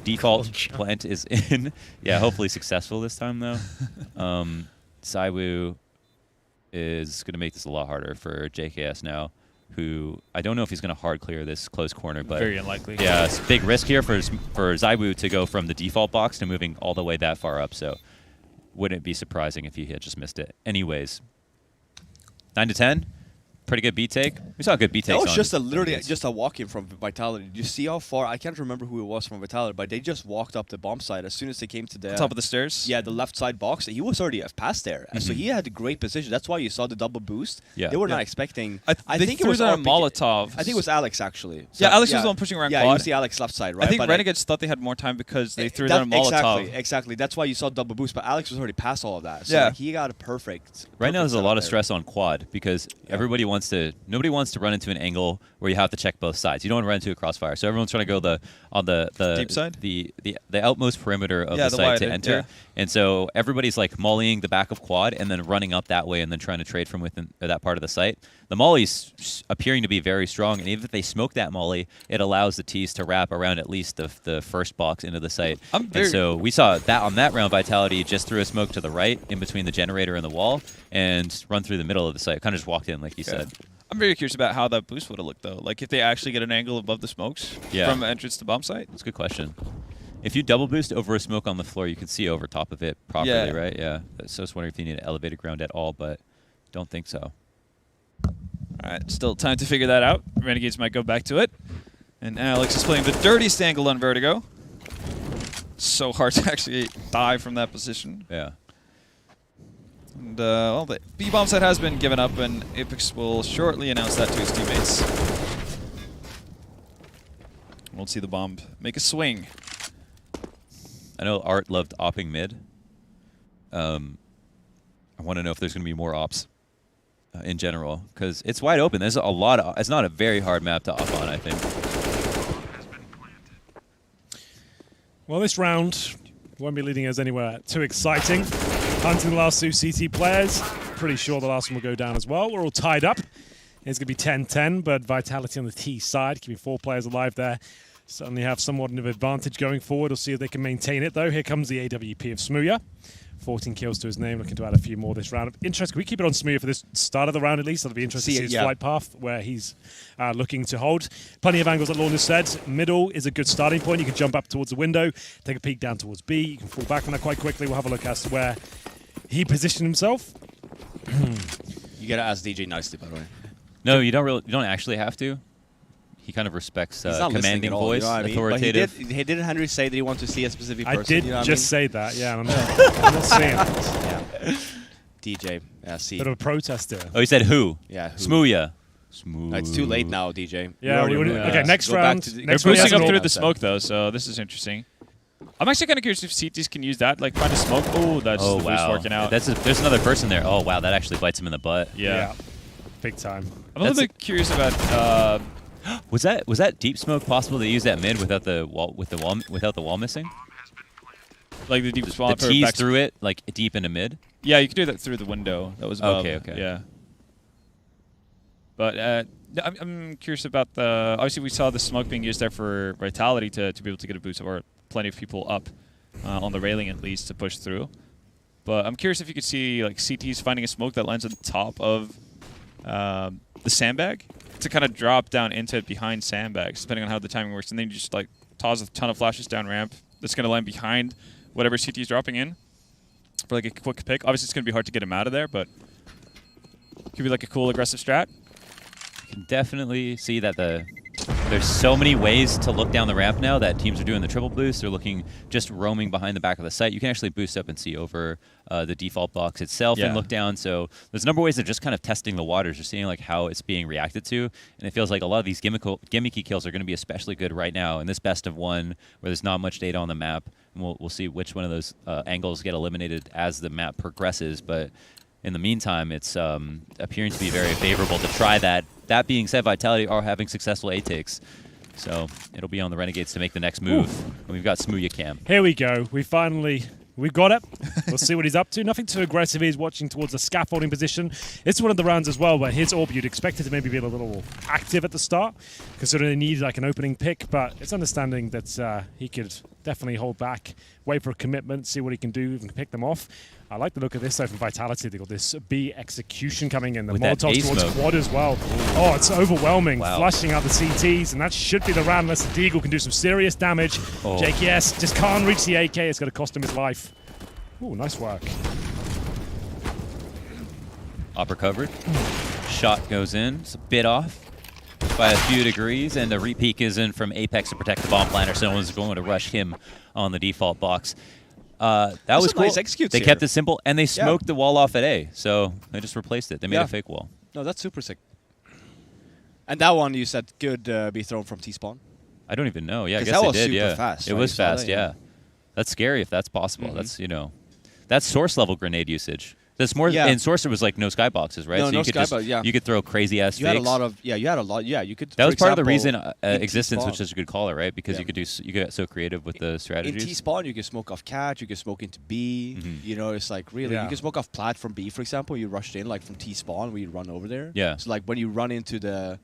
default plant is in. Yeah, hopefully successful this time, though. Zywoo is going to make this a lot harder for JKS now, who I don't know if he's going to hard clear this close corner, but very unlikely. Yeah, it's a big risk here for Zywoo to go from the default box to moving all the way that far up, so wouldn't it be surprising if he had just missed it. Anyways, 9 to 10. Pretty good B take. We saw a good B take. That was just literally just a walk-in from Vitality. Did you see how far? I can't remember who it was from Vitality, but they just walked up the bomb side as soon as they came to the top of the stairs. Yeah, the left side box. He was already past there, so he had a great position. That's why you saw the double boost. Yeah. They were not expecting. I think it was a Molotov. I think it was Alex actually. So yeah, Alex was the one pushing around quad. Yeah, you see Alex left side, right? I think Renegades thought they had more time because they threw down a Molotov. Exactly. That's why you saw double boost, but Alex was already past all of that. So he got a perfect. Right now, there's a lot of stress on quad because nobody wants to run into an angle where you have to check both sides. You don't want to run into a crossfire. So everyone's trying to go on the deep side, the outmost perimeter of the site to enter. Yeah. And so everybody's like mollying the back of quad and then running up that way and then trying to trade from within that part of the site. The molly's appearing to be very strong, and even if they smoke that molly, it allows the tees to wrap around at least the first box into the site. And so we saw that on that round, Vitality just threw a smoke to the right in between the generator and the wall and run through the middle of the site. Kind of just walked in, like you said. I'm very curious about how that boost would have looked, though. Like, if they actually get an angle above the smokes from entrance to bomb site. That's a good question. If you double boost over a smoke on the floor, you can see over top of it properly, right? Yeah. So I was wondering if you need elevated ground at all, but don't think so. All right, still time to figure that out. Renegades might go back to it. And Alex is playing the dirtiest angle on Vertigo. So hard to actually die from that position. Yeah. And, well, the B-bomb site has been given up, and Apex will shortly announce that to his teammates. We'll see the bomb make a swing. I know Art loved opping mid. I want to know if there's going to be more ops in general, because it's wide open. There's a lot of. It's not a very hard map to op on, I think. Well, this round won't be leading us anywhere too exciting. Hunting the last two CT players. Pretty sure the last one will go down as well. We're all tied up. It's going to be 10-10, but Vitality on the T side, keeping 4 players alive there. Certainly have somewhat of an advantage going forward. We'll see if they can maintain it, though. Here comes the AWP of Smooya. 14 kills to his name, looking to add a few more this round. Interest, can we keep it on Smooya for this start of the round at least? That'll be interesting to see his flight path, where he's looking to hold. Plenty of angles, like Lorna said. Middle is a good starting point. You can jump up towards the window, take a peek down towards B. You can fall back from that quite quickly. We'll have a look as to where he positioned himself. You gotta ask DJ nicely, by the way. No, you don't actually have to. He kind of respects commanding voice, you know authoritative. But he did Henry say that he wanted to see a specific person. I did say that, yeah. I'm not seeing it. DJ, see. Bit of a protester. Oh, he said who? Yeah, who? Smooya. It's too late now, DJ. Yeah, okay, next round. They're boosting up through the smoke, though, so this is interesting. I'm actually kind of curious if CTs can use that, like find a smoke. Oh, that's the boost working out. There's another person there. Oh, wow, that actually bites him in the butt. Yeah. Big time. I'm a little bit curious about... was that deep smoke possible to use that mid without the wall missing? Like the deep spawn. The tease through it, like deep into mid. Yeah, you could do that through the window. That was above. Okay. Yeah. But I'm curious about the. Obviously, we saw the smoke being used there for Vitality to be able to get a boost, or plenty of people up on the railing at least to push through. But I'm curious if you could see like CTs finding a smoke that lands on top of the sandbag to kind of drop down into it behind sandbags, depending on how the timing works. And then you just like toss a ton of flashes down ramp that's going to land behind whatever CT is dropping in for like a quick pick. Obviously, it's going to be hard to get him out of there, but it could be like a cool aggressive strat. You can definitely see that there's so many ways to look down the ramp now that teams are doing the triple boost. They're looking just roaming behind the back of the site. You can actually boost up and see over the default box itself and look down. So there's a number of ways of just kind of testing the waters. You're seeing like how it's being reacted to, and it feels like a lot of these gimmicky kills are going to be especially good right now in this best of one where there's not much data on the map. And we'll see which one of those angles get eliminated as the map progresses. But in the meantime, it's appearing to be very favorable to try that. That being said, Vitality are having successful A-takes. So it'll be on the Renegades to make the next move. And we've got Smooya Cam. Here we go. We've got it. We'll see what he's up to. Nothing too aggressive. He's watching towards the scaffolding position. It's one of the rounds as well where his orb, you'd expect it to maybe be a little active at the start, considering they need like an opening pick, but it's understanding that he could definitely hold back, wait for a commitment, see what he can do, even pick them off. I like the look of this though from Vitality. They got this B execution coming in. The With that Molotov A towards smoke. quad as well. Oh, it's overwhelming. Wow. Flushing out the CTs, and that should be the round unless the Deagle can do some serious damage. Oh. JKS just can't reach the AK. It's going to cost him his life. Ooh, nice work. Op recovered. Shot goes in. It's a bit off by a few degrees, and a repeat is in from Apex to protect the bomb planter, so no one's going to rush him on the default box. That was cool. Nice executes they here. kept it simple, and they smoked the wall off at A, so they just replaced it. They made a fake wall. No, that's super sick. And that one you said could be thrown from T-spawn. I don't even know. Yeah, I 'Cause guess that they was did. super Yeah, fast, it right? was You saw fast. that, yeah. That's scary if that's possible. That's that's source level grenade usage. That's more. Yeah. In Sorcerer was like no skyboxes, right? No, so no you could skybox, yeah. You could throw crazy ass. You had a lot of you had a lot. Yeah, you could. That for was part of the example, reason in existence T-spawn. was such a good caller, right? Because Yeah. you could do you get so creative with the In strategies. T-spawn, you can smoke off catch, you can smoke into B. You know, it's like really, Yeah. you can smoke off plat from B, for example. You rushed in like from T-spawn, where you run over there. Yeah. So like when you run into the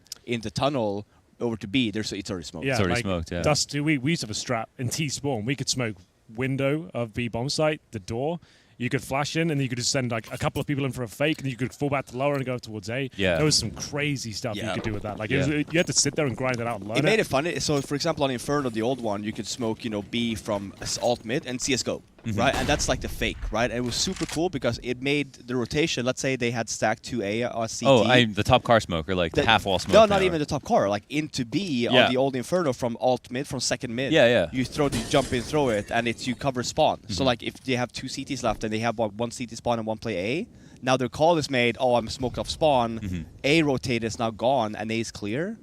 tunnel over to B, it's already smoked. Yeah, It's already like smoked, yeah. Dusty, we used to have a strap in T-spawn. We could smoke window of B bomb site, the door. You could flash in, and you could just send like a couple of people in for a fake, and you could fall back to lower and go towards A. Yeah. There was some crazy stuff you Yeah. could do with that. Like Yeah. you had to sit there and grind it out and learn It made it fun. So, for example, on Inferno, the old one, you could smoke, B from alt mid and CS:GO, right? And that's like the fake, right? And it was super cool because it made the rotation. Let's say they had stacked 2A or CT. Oh, the top car smoke or like the half wall smoke. No, not now. even the top car. Like into B Yeah. on the old Inferno from alt mid, from second mid. Yeah, yeah. You jump in, throw it, and you cover spawn. So like if they have two CTs left and they have one CT spawn and one play A, now their call is made. Oh, I'm smoked off spawn. A rotate is now gone and A is clear.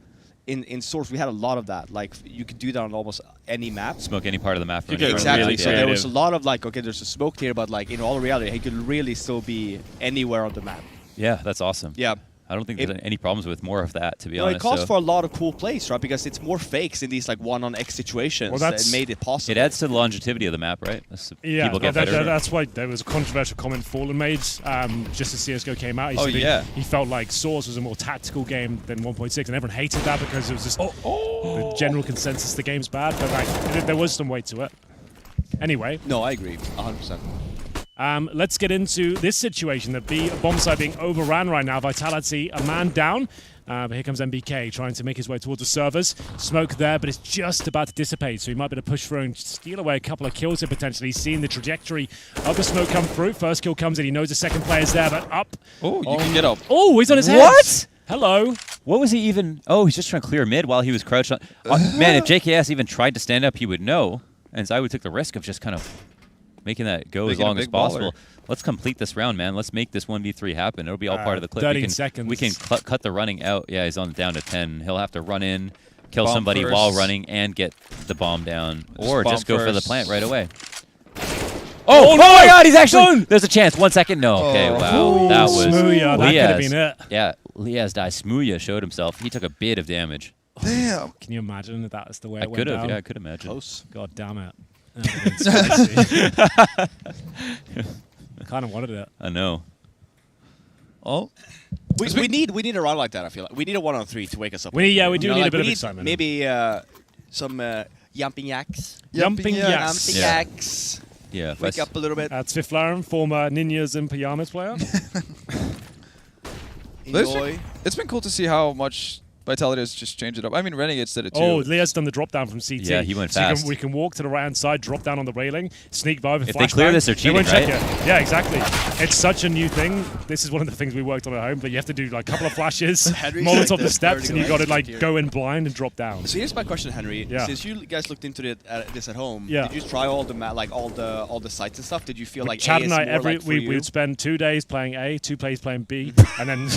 In Source, we had a lot of that. Like you could do that on almost any map. Smoke any part of the map. from You get anywhere. Exactly. really So there was a creative. lot of like, okay, there's a smoke here, but like in all reality, he could really still be anywhere on the map. Yeah, that's awesome. Yeah. I don't think It- there's any problems with more of that, to be No, honest. it calls so. for a lot of cool plays, right? Because it's more fakes in these like 1-on-X situations. Well, that's- that made it possible. It adds to the longevity of the map, right? Yeah, People get that- better. that's why there was a controversial comment Fallen made just as CSGO came out. He Oh, said yeah. he felt like Source was a more tactical game than 1.6, and everyone hated that because it was just the general consensus the game's bad, but like there was some weight to it. Anyway, No, I agree, 100%. let's get into this situation. The B bomb site being overran right now. Vitality, a man down. But here comes MBK trying to make his way towards the servers. Smoke there, but it's just about to dissipate, so he might be able to push through and steal away a couple of kills here potentially. He's seeing the trajectory of the smoke come through. First kill comes in. He knows the second player's there, but up. Oh, you can get up. Oh, he's on his head. What? Hello. What was he even? Oh, he's just trying to clear mid while he was crouched on. Man, if JKS even tried to stand up, he would know. And so I would take the risk of just kind of making that go as Making a long as big possible. baller. Let's complete this round, man. Let's make this 1v3 happen. It'll be all part of the clip. 30 we can, seconds. We can cut the running out. Yeah, he's on down to 10. He'll have to run in, kill Bomb somebody first. while running, and get the bomb down. Or bomb just go for the first. plant right away. Oh my God! He's actually. There's a chance. 1 second. No. Okay. Wow. Ooh, that was. Smooya, that could have Liaz. been it. Yeah. Liaz died. Smooya showed himself. He took a bit of damage. Damn. Can you imagine if that's the way I it went could have. down? Yeah, I could imagine. Close. God damn it. I kind of wanted it. I know. Oh, We need a run like that, I feel like. We need a 1-on-3 to wake us up. We need a You know, bit like, of we need excitement. Maybe some jumping yaks. Jumping yaks. Jumping Yeah. yaks. Yeah. Wake up a little bit. That's Fifth Laren, former Ninjas in Pajamas player. Enjoy. it's been cool to see how much Vitality has just changed it up. I mean, Renegades did it too. Oh, Leah's done the drop down from CT. Yeah, he went so fast. we can walk to the right hand side, drop down on the railing, sneak by with If they clear flashbang. this, they're They won't cheating, check right? it. Yeah, exactly. It's such a new thing. This is one of the things we worked on at home, but you have to do like a couple of flashes, Henry's Molotov like the the steps, and you Vertigo got to like here. go in blind and drop down. So here's my question, Henry. Yeah. Since you guys looked into this at home, Yeah. did you try all the all the sites and stuff? Did you feel like Chad A and is I, more like for we you? would spend 2 days playing A, 2 plays playing B, and then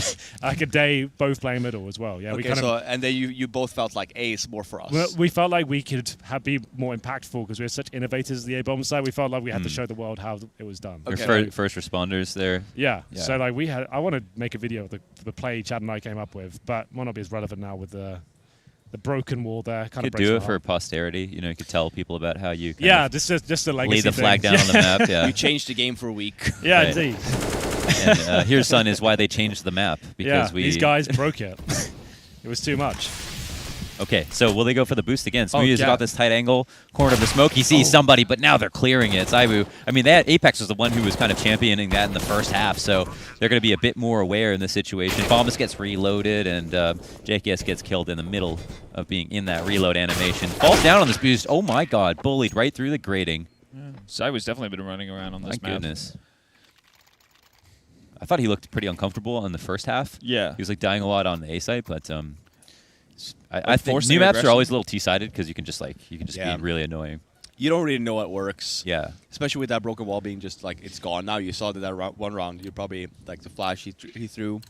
like a day both playing middle as well. Yeah, we Okay, kind so of. and then you both felt like A is more for us. Well, we felt like we could be more impactful because we're such innovators at the A bomb side. We felt like we had to show the world how it was done. Your Okay. first responders there. Yeah. Yeah. So like I want to make a video of the play Chad and I came up with, but might not be as relevant now with the broken wall there. Kind Could of breaks do my it for heart. posterity. You know, you could tell people about how you kind Yeah, of just a legacy lay the flag thing. down on the map. Yeah. You changed the game for a week. Yeah, Right. indeed. And Here's Son is why they changed the map Yeah, because we. these guys broke it. It was too much. Okay, so will they go for the boost again? Oh, Smoothie's yeah. got this tight angle, corner of the smoke. He sees somebody, but now they're clearing it. It's Ibu. I mean, Apex was the one who was kind of championing that in the first half, so they're going to be a bit more aware in this situation. Bombus gets reloaded, and JKS gets killed in the middle of being in that reload animation. Falls down on this boost. Oh my god, bullied right through the grating. Sai was definitely been running around on this My map. goodness. I thought he looked pretty uncomfortable in the first half. Yeah. He was like dying a lot on the A site, but I think forcing new maps aggression. are always a little T-sided because you can just Yeah. be really annoying. You don't really know what works. Yeah. Especially with that broken wall being just like it's gone now. You saw that one round. You probably like the flash he threw.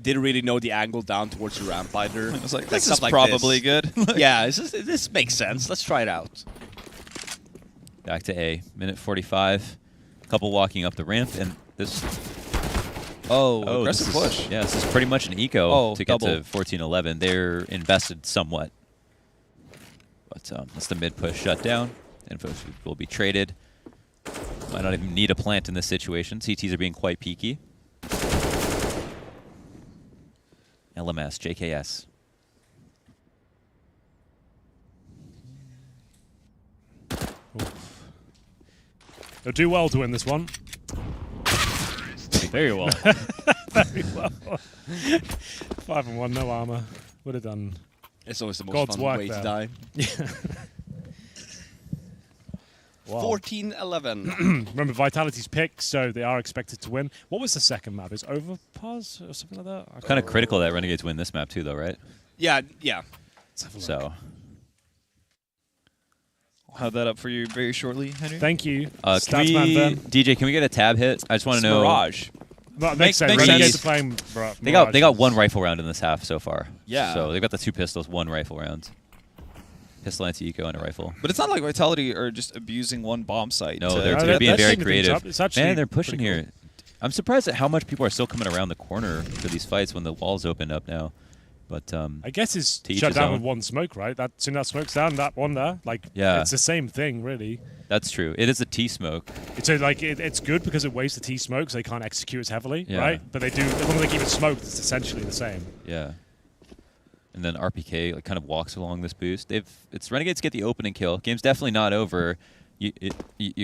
Didn't really know the angle down towards the ramp either. I was like, Like this stuff is like probably this. good. Yeah, this makes sense. Let's try it out. Back to A. Minute 45. Couple walking up the ramp, and this. Oh, this aggressive is- push. Yeah, this is pretty much an eco Oh, to get double. to 14-11. They're invested somewhat. But that's the mid push shut down. And will be traded. Might not even need a plant in this situation. CTs are being quite peaky. LMS, JKS. They'll do well to win this one. Very well. Very well. 5-1, no armor. Would have done. It's always the most God's fun work way there. to die. Wow. 14-11. Remember, Vitality's pick, so they are expected to win. What was the second map? Is Overpass or something like that? I Kind of can't critical that Renegades win this map too, though, right? Yeah. Let's have a look. So, I'll have that up for you very shortly, Henry. Thank you. can Statsman we, Ben. DJ, can we get a tab hit? I just want to know. Mirage. Well, Makes makes sense. sense. Renegades are playing. They got one rifle round in this half so far. Yeah. So they've got the 2 pistols, 1 rifle round. Pistol anti-eco and a rifle. But it's not like Vitality are just abusing one bomb site. No, to- they're that- being that's very shaking things creative. up. It's actually Man, they're pushing pretty here. I'm surprised at how much people are still coming around the corner for these fights when the walls open up now. But I guess it's to each shut his down own. with one smoke, right? That soon that smoke's down, that one there. Like, Yeah. it's the same thing, really. that's true. It is a T-smoke. It's like it's good because it wastes the T smoke, so they can't execute as heavily, Yeah. right? But they do. As long as they keep it smoked, it's essentially the same. Yeah. And then RPK kind of walks along this boost. It's Renegades get the opening kill. Game's definitely not over. You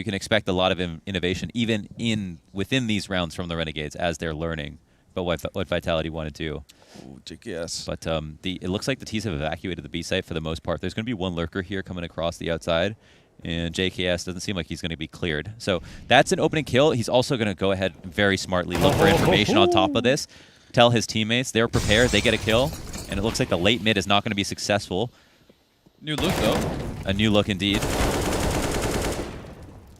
can expect a lot of innovation even within these rounds from the Renegades as they're learning about what Vitality want to do. Ooh, JKS. But it looks like the T's have evacuated the B site for the most part. There's going to be one lurker here coming across the outside, and JKS doesn't seem like he's going to be cleared. So that's an opening kill. He's also going to go ahead and very smartly look for information on top of this, tell his teammates they're prepared, they get a kill, and it looks like the late mid is not going to be successful. New look, though. A new look indeed.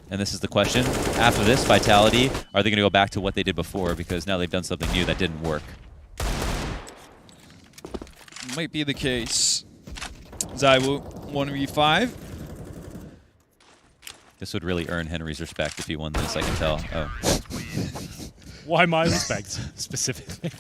And this is the question. After this, Vitality, are they going to go back to what they did before? Because now they've done something new that didn't work. Might be the case. Zaiwu, 1v5. This would really earn Henry's respect if he won this, I can tell. Oh. Why my respect specifically?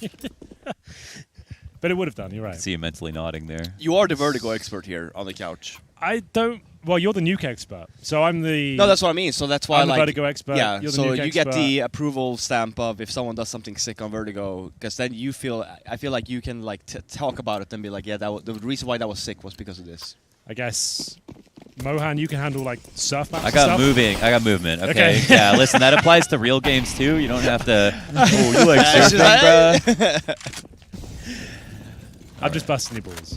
But it would have done. You're I right. see you mentally nodding there. You are the Vertigo expert here on the couch. I don't. Well, you're the nuke expert, so I'm the. No, that's what I mean. So that's why I'm the like Vertigo expert. Yeah, You're the so nuke you get expert. the approval stamp of if someone does something sick on Vertigo, because then you feel. I feel like you can like talk about it and be like, yeah, the reason why that was sick was because of this. I guess. Mohan, you can handle like surf maps. I and got stuff. moving. I got movement. Okay. Okay. Yeah, listen, that applies to real games too. You don't have to. Oh, you like Yeah, surfing, bruh? I'm just busting your balls.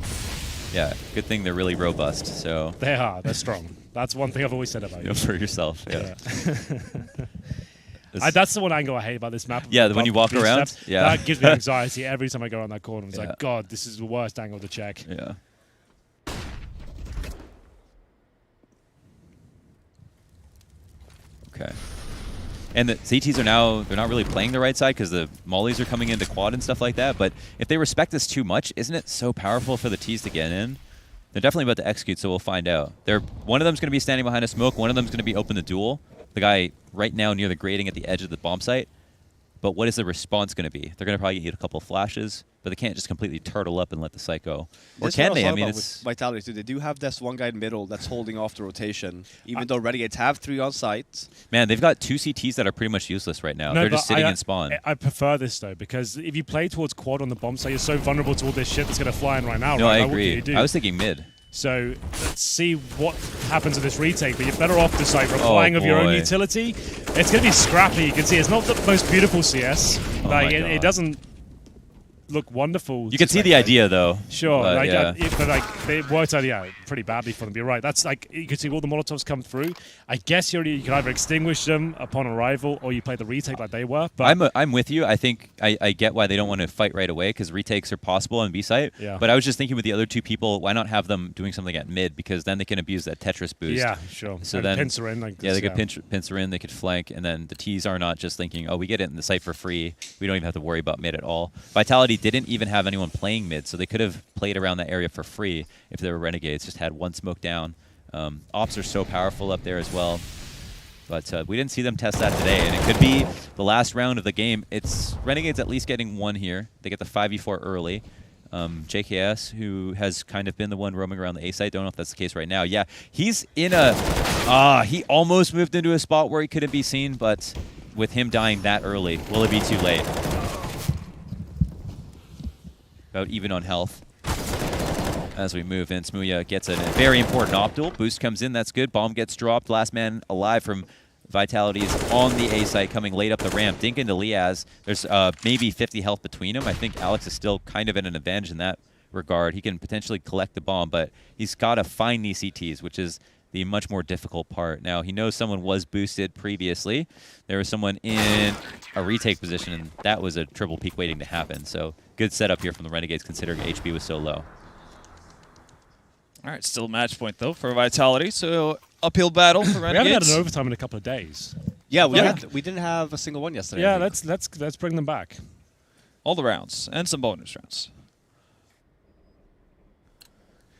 Yeah, good thing they're really robust. So They are. They're strong. That's one thing I've always said about you you. know, for yourself. Yeah. This- That's the one angle I hate about this map. Yeah, when you walk These around, steps. yeah. That gives me anxiety every time I go around that corner. It's Yeah. like, God, this is the worst angle to check. Yeah. Okay. And the CTs are now, they're not really playing the right side because the mollies are coming into quad and stuff like that. But if they respect this too much, isn't it so powerful for the Ts to get in? They're definitely about to execute, so we'll find out. One of them's going to be standing behind a smoke. One of them's going to be open the duel. The guy right now near the grating at the edge of the bomb site. but what is the response going to be? They're going to probably get a couple of flashes, but they can't just completely turtle up and let the site go. Or This is can what they? I I was mean, talking about it's... with Vitality too. They do have this one guy in middle that's holding off the rotation, even though Renegades have 3 on site. Man, they've got 2 CTs that are pretty much useless right now. No, They're but just sitting in spawn. I prefer this though, because if you play towards quad on the bomb site, you're so vulnerable to all this shit that's going to fly in right now. No, right? I Like, what can agree. you do? I was thinking mid. So let's see what happens in this retake, but you're better off just like replying of your own boy. utility. It's going to be scrappy. You can see it's not the most beautiful CS. Like my God. it doesn't look wonderful. You can see the idea, though. Sure, but, like, yeah. but like it worked out, pretty badly for them. You're right. That's like you can see all the Molotovs come through. I guess you can either extinguish them upon arrival, or you play the retake like they were. But I'm with you. I think I get why they don't want to fight right away because retakes are possible on B site. Yeah. But I was just thinking with the other 2 people, why not have them doing something at mid because then they can abuse that Tetris boost. yeah, sure. So and then pincer in. Like yeah, this, they could pincer in, they could flank, and then the T's are not just thinking, oh, we get it in the site for free. We don't even have to worry about mid at all. Vitality didn't even have anyone playing mid, so they could have played around that area for free if they were Renegades, just had 1 smoke down. Ops are so powerful up there as well. But we didn't see them test that today, and it could be the last round of the game. It's Renegades at least getting 1 here. They get the 5v4 early. JKS, who has kind of been the one roaming around the A site, don't know if that's the case right now. Yeah, he's in a... he almost moved into a spot where he couldn't be seen, but with him dying that early, will it be too late? About even on health. As we move in, Smooya gets a very important optimal. Boost comes in, that's good. Bomb gets dropped. Last man alive from Vitality is on the A site, coming late up the ramp. Dink into Liaz. There's maybe 50 health between them. I think Alex is still kind of in an advantage in that regard. He can potentially collect the bomb, but he's got to find these CTs, which is the much more difficult part. Now, he knows someone was boosted previously. There was someone in a retake position, and that was a triple peak waiting to happen. So good setup here from the Renegades, considering HP was so low. All right, still match point, though, for Vitality. So uphill battle for Renegades. We haven't had an overtime in a couple of days. Yeah, we didn't have a single one yesterday. Yeah, let's bring them back. All the rounds and some bonus rounds.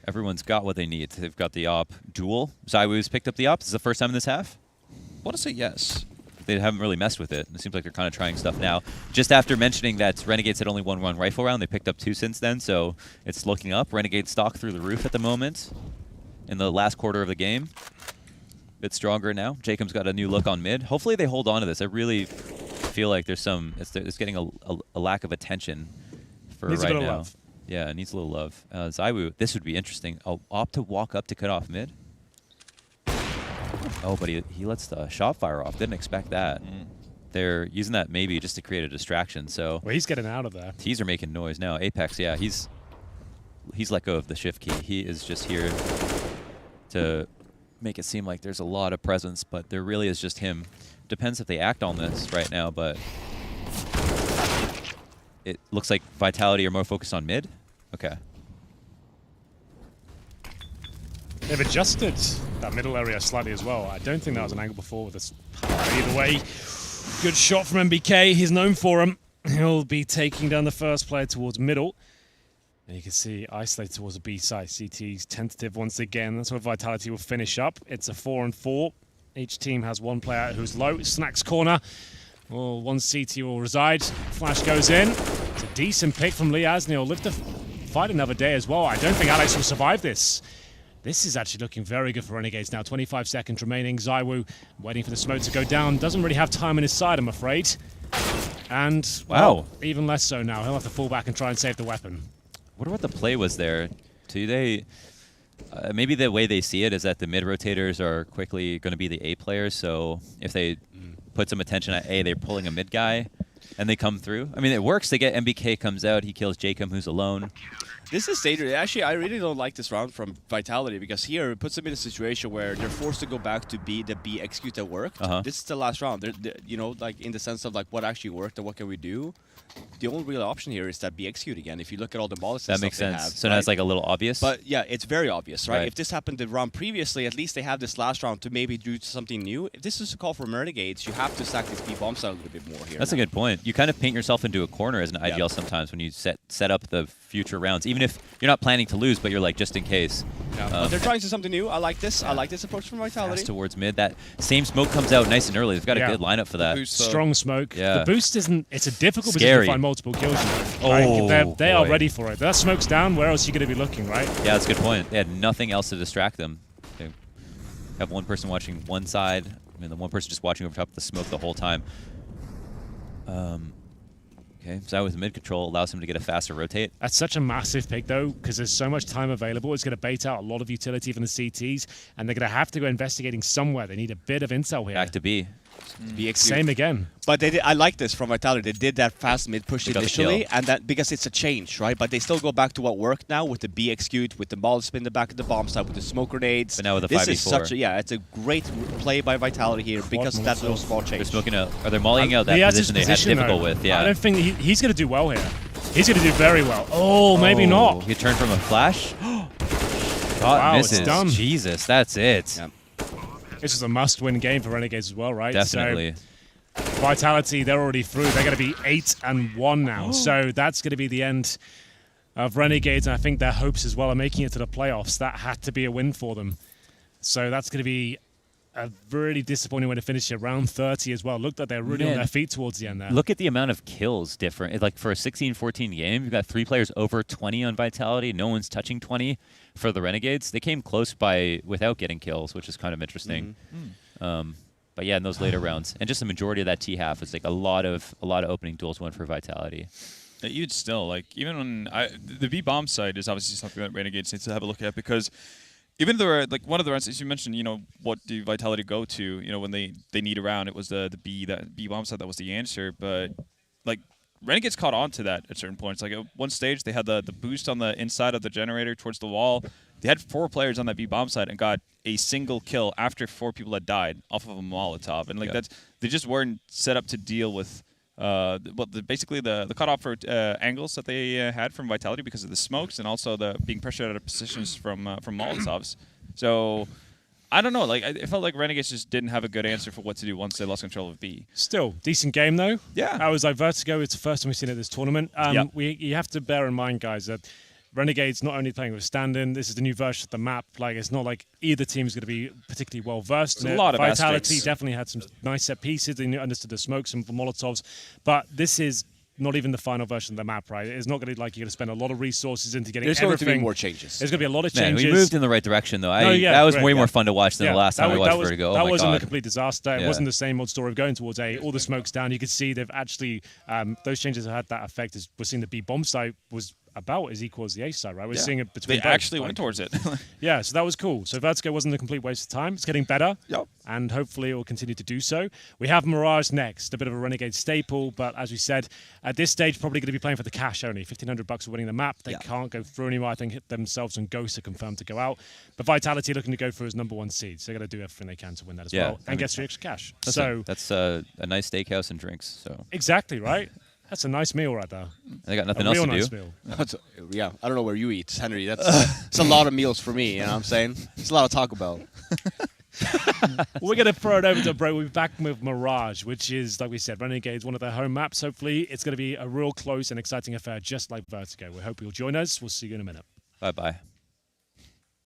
Everyone's got what they need. They've got the op duel. Zywoo's picked up the op. This is the first time in this half. I want to say yes. They haven't really messed with it. It seems like they're kind of trying stuff now. Just after mentioning that Renegades had only one rifle round, they picked up 2 since then, so it's looking up. Renegade stock through the roof at the moment in the last quarter of the game. Bit stronger now. Jacob's got a new look on mid. Hopefully they hold on to this. I really feel like there's some... It's getting a lack of attention for Needs right a bit now. of love. Yeah, it needs a little love. Zywoo, this would be interesting. Oh, opt to walk up to cut off mid. Oh, but he lets the shot fire off. Didn't expect that. They're using that maybe just to create a distraction. So Well, he's getting out of there. T's are making noise now. Apex, yeah, he's let go of the shift key. He is just here to make it seem like there's a lot of presence, but there really is just him. Depends if they act on this right now, but it looks like Vitality are more focused on mid. Okay. They've adjusted that middle area slightly as well. I don't think that was an angle before with this. Either way, good shot from MBK. He's known for him. He'll be taking down the first player towards middle. And you can see isolated towards the B side. CT's tentative once again. That's where Vitality will finish up. It's a 4-on-4. Each team has 1 player who's low. Snacks corner. Well, 1 CT will reside. Flash goes in. It's a decent pick from Liaz, and he'll live to fight another day as well. I don't think Alex will survive this. This is actually looking very good for Renegades now. 25 seconds remaining. Zywoo waiting for the smoke to go down. Doesn't really have time on his side, I'm afraid. And, well, even less so now. He'll have to fall back and try and save the weapon. I wonder what the play was there. Do they... maybe the way they see it is that the mid-rotators are quickly going to be the A players, so if they put some attention at A, they're pulling a mid guy, and they come through. I mean, it works. They get MBK comes out. He kills Jacob, who's alone. This is dangerous. Actually, I really don't like this round from Vitality because here it puts them in a situation where they're forced to go back to the B execute that worked. This is the last round. They're, you know, like in the sense of like what actually worked and what can we do. The only real option here is that be execute again. If you look at all the mollies that makes sense. So now it's like a little obvious. But yeah, it's very obvious, right? If this happened the round previously, at least they have this last round to maybe do something new. If this is a call for Renegades, you have to stack these B bombs out a little bit more here. That's a good point. You kind of paint yourself into a corner as an IGL sometimes when you set up the future rounds, even if you're not planning to lose, but you're like just in case. But they're trying something new. I like this. I like this approach from Vitality. Fast towards mid. That same smoke comes out nice and early. They've got a good lineup for that. Strong smoke. Yeah. The boost isn't. It's a difficult Scary. position to find multiple kills. Oh, they are boy. ready for it. That smoke's down. Where else are you going to be looking, right? Yeah, that's a good point. They had nothing else to distract them. They have one person watching one side, and the one person just watching over top of the smoke the whole time. Okay, so that with mid control allows him to get a faster rotate. That's such a massive pick, though, because there's so much time available. It's going to bait out a lot of utility from the CTs, and they're going to have to go investigating somewhere. They need a bit of intel here. Back to B. Same again. But they did, I like this from Vitality. They did that fast mid push They got the initially, kill. and that because it's a change, right? But they still go back to what worked now with the B execute, with the ball spin the back of the bomb side, with the smoke grenades. But now with the this 5v4. is such a it's a great play by Vitality here because of that little small They're change. smoking out, or they're mollying out that He has his position they had position, difficult though. with. Yeah. I don't think he's going to do well here. He's going to do very well. Oh, maybe not. He turned from a flash. Wow, it's misses. done. Jesus, that's it. Yeah. This is a must-win game for Renegades as well, right? Definitely. So, Vitality, they're already through. They're going to be 8-1 now. So that's going to be the end of Renegades, and I think their hopes as well are making it to the playoffs. That had to be a win for them. So that's going to be a really disappointing way to finish it. Round 30 as well. Looked like they're really on their feet towards the end there. Look at the amount of kills different. Like for a 16-14 game, you've got 3 players over 20 on Vitality. No one's touching 20 for the Renegades. They came close by without getting kills, which is kind of interesting. But yeah, in those later rounds, and just the majority of that T half was like a lot of opening duels went for Vitality. You'd still like even when the B bomb side is obviously something that Renegades needs to have a look at, because even though like one of the rounds, as you mentioned, what do Vitality go to? When they need a round, it was the B bomb side that was the answer. But like Renegades caught on to that at certain points. Like at one stage, they had the boost on the inside of the generator towards the wall. They had 4 players on that B bomb side and got a single kill after 4 people had died off of a Molotov, and like they just weren't set up to deal with basically the cutoff for angles that they had from Vitality because of the smokes and also the being pressured out of positions from Molotovs. So I don't know. Like it felt like Renegades just didn't have a good answer for what to do once they lost control of B. Still, decent game though. Yeah. That was like Vertigo. It's the first time we've seen it this tournament. You have to bear in mind, guys, that Renegades not only playing with stand-in, this is the new version of the map. Like it's not like either team is going to be particularly well versed. There's a lot of Vitality asterisks. definitely had some nice set pieces. They understood the smokes and the Molotovs, but this is not even the final version of the map, right? It's not going to like you're going to spend a lot of resources into getting There's everything. going to be more changes. There's going to be a lot of Man, changes. we moved in the right direction though. Yeah, that was great, way yeah. more fun to watch than the last time I watched Vertigo. That Oh my wasn't a God. complete disaster. It Yeah. wasn't the same old story of going towards A. All the smoke's down. You could see they've actually those changes have had that effect. As we're seeing the B bomb side was about as equal as the A side, right? We're seeing it between They both, actually like- went towards it. Yeah, so that was cool. So Vertigo wasn't a complete waste of time. It's getting better. Yep. And hopefully it will continue to do so. We have Mirage next, a bit of a Renegade staple, but as we said, at this stage, probably going to be playing for the cash only. $1,500 for winning the map. They can't go through anymore. I think hit themselves and Ghost are confirmed to go out. But Vitality looking to go for his #1 seed. So they're going to do everything they can to win that as well. And get 3 extra cash. That's a nice steakhouse and drinks. So Exactly, right? That's a nice meal right there. they got nothing A else real to nice do. meal. Yeah, I don't know where you eat, Henry. That's it's a lot of meals for me. You know what I'm saying? It's a lot of Taco Bell. We're going to throw it over to Bro. We'll be back with Mirage, which is, like we said, Renegades, one of their home maps. Hopefully, it's going to be a real close and exciting affair, just like Vertigo. We hope you'll join us. We'll see you in a minute. Bye-bye.